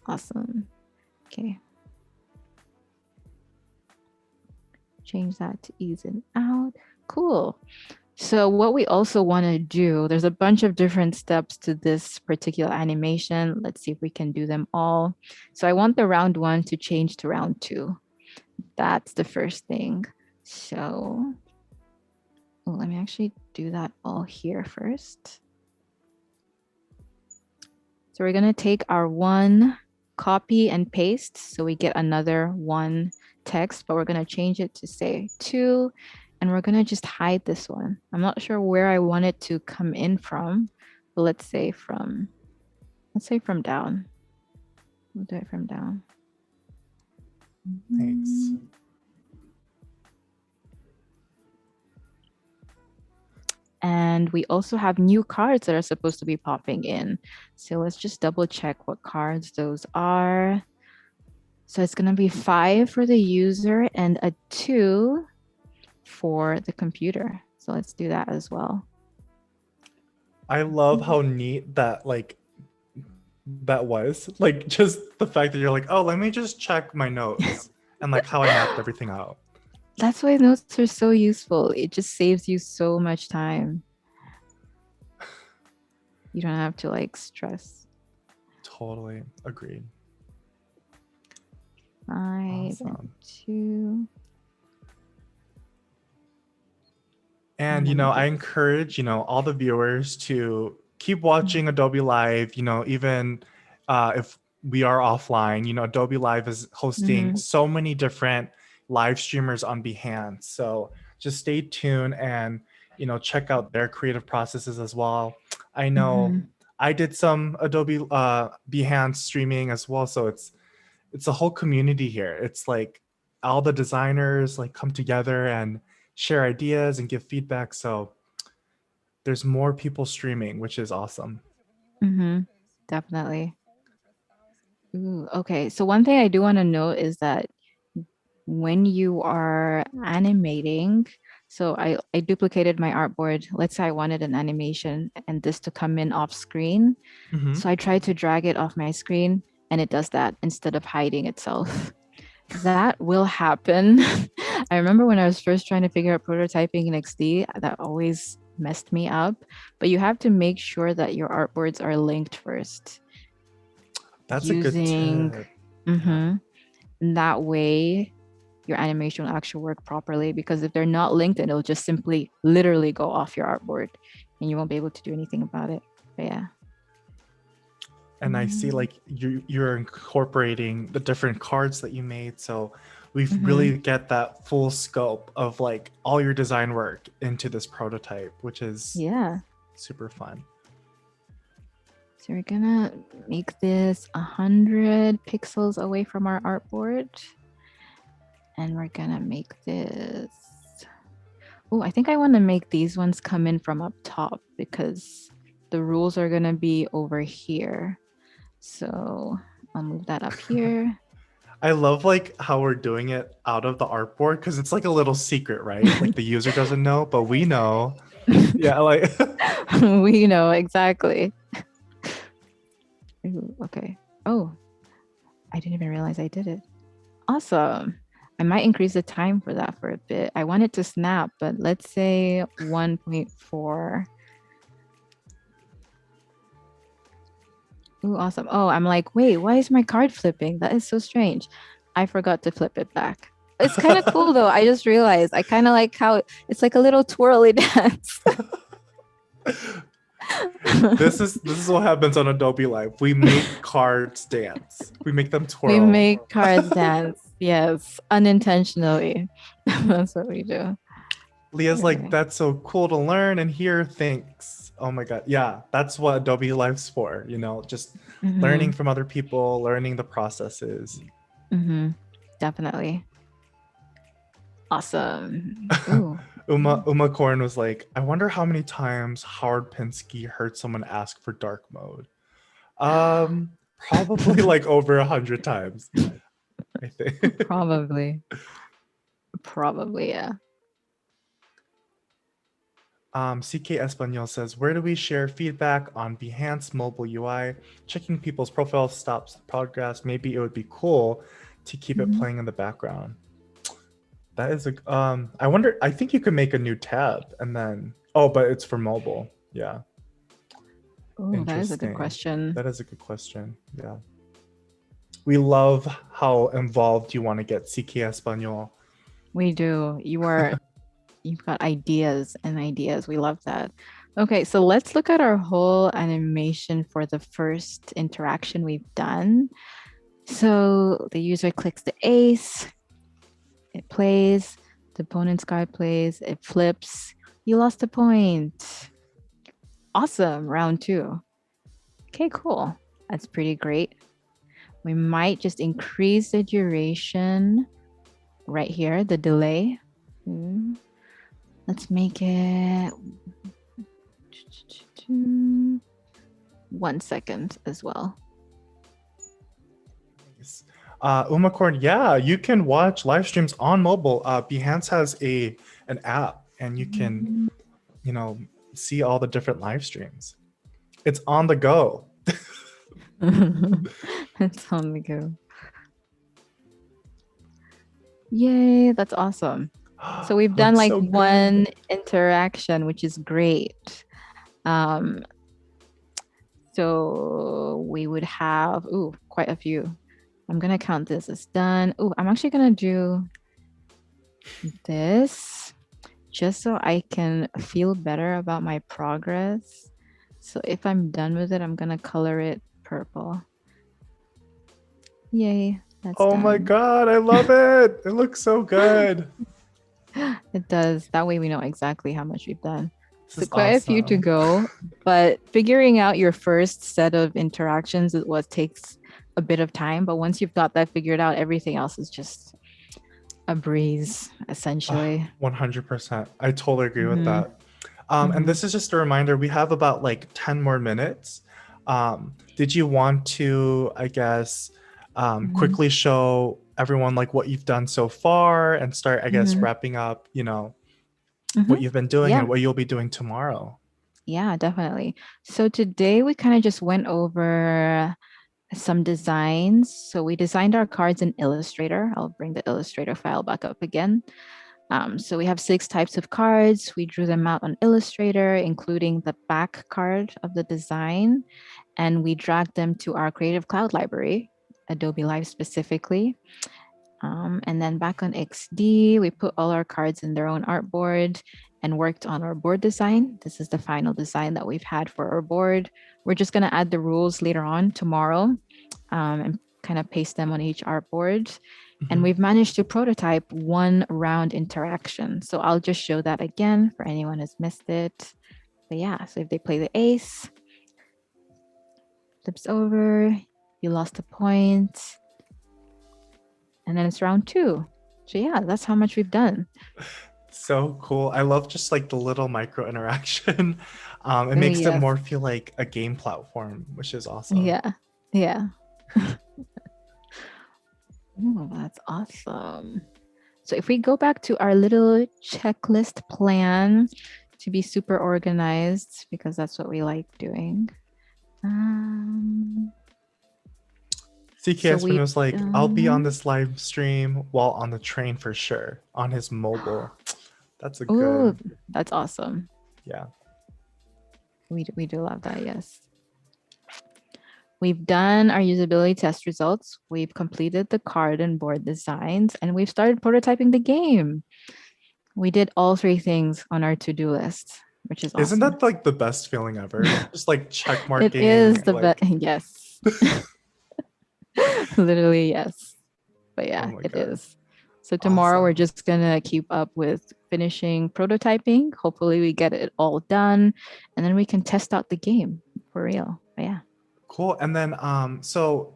Awesome. Okay. Change that to ease it out. Cool. So what we also want to do, there's a bunch of different steps to this particular animation. Let's see if we can do them all. So I want the round 1 to change to round 2. That's the first thing. So let me actually do that all here first. So we're going to take our 1, copy and paste. So we get another 1 text, but we're going to change it to say 2. And we're going to just hide this one. I'm not sure where I want it to come in from, but let's say from down. We'll do it from down. Nice. And we also have new cards that are supposed to be popping in. So let's just double check what cards those are. So it's going to be 5 for the user and a 2 for the computer. So let's do that as well. I love how neat that that was. Like, just the fact that you're like, oh, let me just check my notes and like how I mapped everything out. That's why notes are so useful. It just saves you so much time. You don't have to like stress. Totally agreed. 5 Awesome. and 2. And I encourage all the viewers to keep watching Adobe Live. Even if we are offline, Adobe Live is hosting so many different live streamers on Behance. So just stay tuned and check out their creative processes as well. I know I did some Adobe Behance streaming as well, so it's a whole community here. It's like all the designers like come together and share ideas and give feedback. So there's more people streaming, which is awesome. Definitely. Ooh, okay. So one thing I do want to note is that when you are animating, so I duplicated my artboard. Let's say I wanted an animation and this to come in off screen. So I tried to drag it off my screen and it does that instead of hiding itself. That will happen. I remember when I was first trying to figure out prototyping in XD, that always messed me up. But you have to make sure that your artboards are linked first. That's a good tip. That way your animation will actually work properly, because if they're not linked, then it'll just simply literally go off your artboard and you won't be able to do anything about it. But yeah. And I see like you're incorporating the different cards that you made. So we really get that full scope of like all your design work into this prototype, which is super fun. So we're gonna make this 100 pixels away from our artboard. And we're gonna make this. Oh, I think I want to make these ones come in from up top because the rules are gonna be over here. So I'll move that up here. I love like how we're doing it out of the artboard because it's like a little secret, right? Like the user doesn't know, but we know. Yeah, like we know exactly. Ooh, okay. Oh, I didn't even realize I did it. Awesome. I might increase the time for that for a bit. I want it to snap, but let's say 1.4. Ooh, awesome. Oh, I'm like, wait, why is my card flipping? That is so strange. I forgot to flip it back. It's kind of cool though. I just realized I kind of like how it's like a little twirly dance. This is what happens on Adobe Live. We make cards dance. We make them We twirl. make cards dance. Yes, unintentionally. That's what we do. Leah's like, Okay. that's so cool to learn and hear. Thanks. Oh my god. Yeah, that's what Adobe Live's for, just learning Mm-hmm. from other people, learning the processes. Mm-hmm. Definitely. Awesome. Ooh. Uma Korn was like, I wonder how many times Howard Pinsky heard someone ask for dark mode. Probably like over 100 times, I think. Probably. Probably, yeah. CK Espanol says, where do we share feedback on Behance mobile UI? Checking people's profiles stops progress. Maybe it would be cool to keep it Mhm. playing in the background. That is I wonder, I think you could make a new tab and then, oh, but it's for mobile. Yeah. Oh, that is a good Interesting. question. That is a good question. Yeah. We love how involved you want to get, CK Espanol. We do. You've got ideas and ideas. We love that. Okay, so let's look at our whole animation for the first interaction we've done. So the user clicks the ace, it plays, the opponent's card plays, it flips. You lost a point. Awesome, round two. Okay, cool. That's pretty great. We might just increase the duration right here, the delay. Let's make it 1 second as well. Umacorn, yeah, you can watch live streams on mobile. Behance has an app, and you can, see all the different live streams. It's on the go. It's on the go. Yay, that's awesome. So we've done Looks like so one good. interaction, which is great. So we would have, quite a few. I'm going to count this as done. I'm actually going to do this just so I can feel better about my progress. So if I'm done with it, I'm going to color it purple. Yay, that's Oh done. my god, I love it. It looks so good. It does. That way we know exactly how much we've done. This So is quite a few to awesome. go, but figuring out your first set of interactions is what takes a bit of time. But once you've got that figured out, everything else is just a breeze, essentially. 100%. I totally agree with Mm-hmm. that. And Mm-hmm. this is just a reminder, we have about like 10 more minutes. Did you want to, I guess, Mm-hmm. quickly show everyone like what you've done so far and start, I guess, Mm-hmm. wrapping up, Mm-hmm. what you've been doing Yeah. and what you'll be doing tomorrow? Yeah, definitely. So today we kind of just went over some designs. So we designed our cards in Illustrator. I'll bring the Illustrator file back up again. So we have 6 types of cards. We drew them out on Illustrator, including the back card of the design, and we dragged them to our Creative Cloud library, Adobe Live specifically. And then back on XD, we put all our cards in their own artboard and worked on our board design. This is the final design that we've had for our board. We're just going to add the rules later on tomorrow and kind of paste them on each artboard. And we've managed to prototype one round interaction. So I'll just show that again for anyone who's missed it. But yeah, so if they play the ace, flips over, you lost a point, and then it's round 2. So yeah, that's how much we've done. So cool. I love just like the little micro interaction. It Oh, makes it yes. more feel like a game platform, which is awesome. Yeah. Yeah. Oh, that's awesome. So if we go back to our little checklist plan to be super organized, because that's what we like doing. So TKS we've was like, I'll be on done. this live stream while on the train for sure on his mobile. That's a Oh, good, that's awesome. yeah. We do love that. Yes. We've done our usability test results. We've completed the card and board designs, and we've started prototyping the game. We did all three things on our to-do list, which is Isn't awesome. that like the best feeling ever? Just like check It is marking, the best. like, Yes. Literally, yes. But oh yeah, my it God. is. So tomorrow we're Awesome. just gonna keep up with finishing prototyping. Hopefully we get it all done and then we can test out the game for real. But yeah. Cool. And then so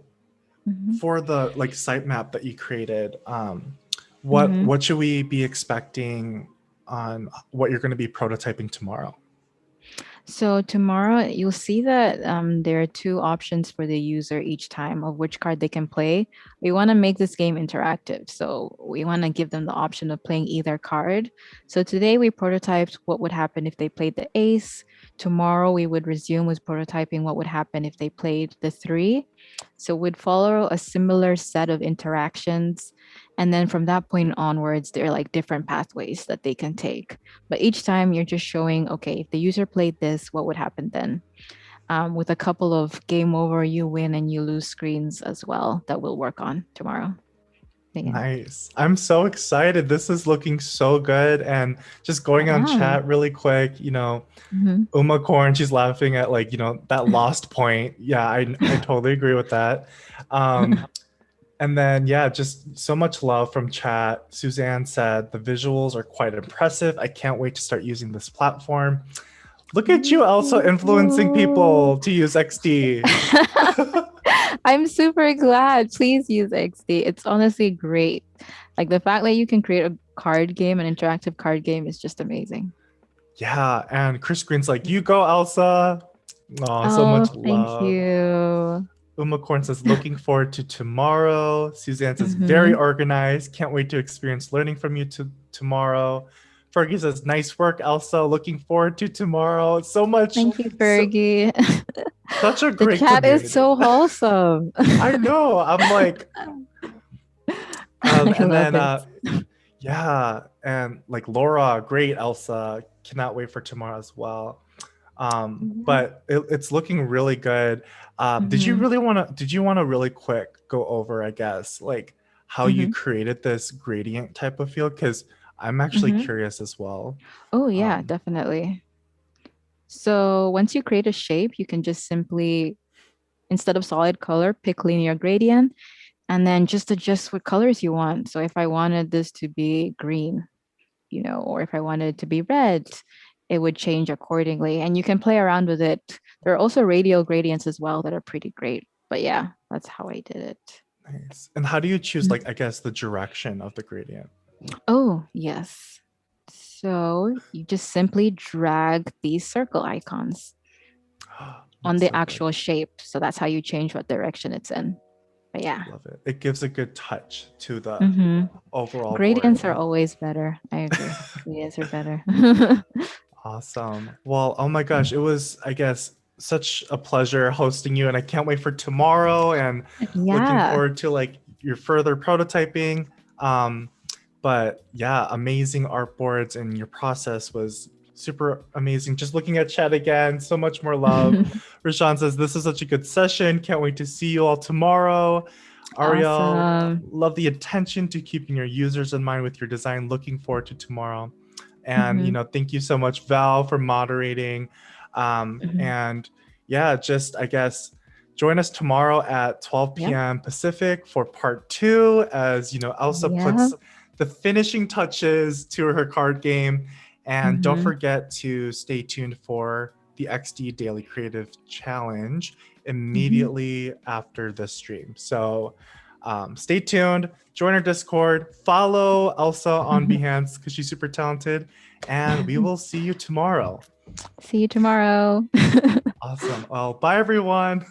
Hmm. for the like sitemap that you created, Hmm. what should we be expecting on what you're going to be prototyping tomorrow? So tomorrow you'll see that there are two options for the user each time of which card they can play. We want to make this game interactive. So we want to give them the option of playing either card. So today we prototyped what would happen if they played the ace. Tomorrow we would resume with prototyping what would happen if they played the three. So we'd follow a similar set of interactions. And then from that point onwards, there are like different pathways that they can take. But each time you're just showing, okay, if the user played this, what would happen then? With a couple of game over, you win and you lose screens as well that we'll work on tomorrow. But yeah. Nice. I'm so excited. This is looking so good. And just going on Yeah. chat really quick, Mhm. Uma Corn, she's laughing at like, that lost point. Yeah, I totally agree with that. And then, yeah, just so much love from chat. Suzanne said the visuals are quite impressive. I can't wait to start using this platform. Look at Thank you also influencing you. people to use XD. I'm super glad. Please use XD. It's honestly great. Like the fact that you can create a card game, an interactive card game, is just amazing. Yeah, and Chris Green's like, you go, Elsa. Oh, so Oh, much thank love. you. Uma Korn says, looking forward to tomorrow. Suzanne says, very Hmm. organized. Can't wait to experience learning from you tomorrow. Fergie says, nice work, Elsa. Looking forward to tomorrow. So much, Thank you, so, Fergie. such a The great chat is community. so wholesome. I know. I'm like, I and love then, it. yeah. And like Laura, great, Elsa. Cannot wait for tomorrow as well. Yeah. But it's looking really good. Hmm. Did you want to really quick go over, I guess, like how you Hmm. created this gradient type of field? Because I'm actually Hmm. curious as well. Oh, yeah, Um, definitely. So once you create a shape, you can just simply, instead of solid color, pick linear gradient and then just adjust what colors you want. So if I wanted this to be green, or if I wanted it to be red, it would change accordingly. And you can play around with it. There are also radial gradients as well that are pretty great. But yeah, that's how I did it. nice. And how do you choose, Mhm. like, I guess, the direction of the gradient? Oh, yes. So you just simply drag these circle icons on Looks the so good. actual shape. So that's how you change what direction it's in. But yeah. Love it. It gives a good touch to the Hmm. overall Gradients are board. always better. I agree. Gradients are better. Awesome. Well, oh my gosh, it was, I guess, such a pleasure hosting you, and I can't wait for tomorrow and looking Yeah. forward to like your further prototyping. Um, but yeah, amazing artboards, and your process was super amazing. Just looking at chat again, so much more love. Rashawn says, this is such a good session. Can't wait to see you all tomorrow. Ariel, Awesome. love the attention to keeping your users in mind with your design. Looking forward to tomorrow. And Hmm. thank you so much, Val, for moderating. Hmm. And yeah, just I guess join us tomorrow at 12 Yep. p.m. Pacific for part two, as Elsa Yeah. puts the finishing touches to her card game. And don't Hmm. forget to stay tuned for the XD Daily Creative Challenge Hmm. immediately after the stream. So stay tuned, join our Discord, follow Elsa on Behance because she's super talented, and we will see you tomorrow. See you tomorrow. Awesome. Well, bye everyone.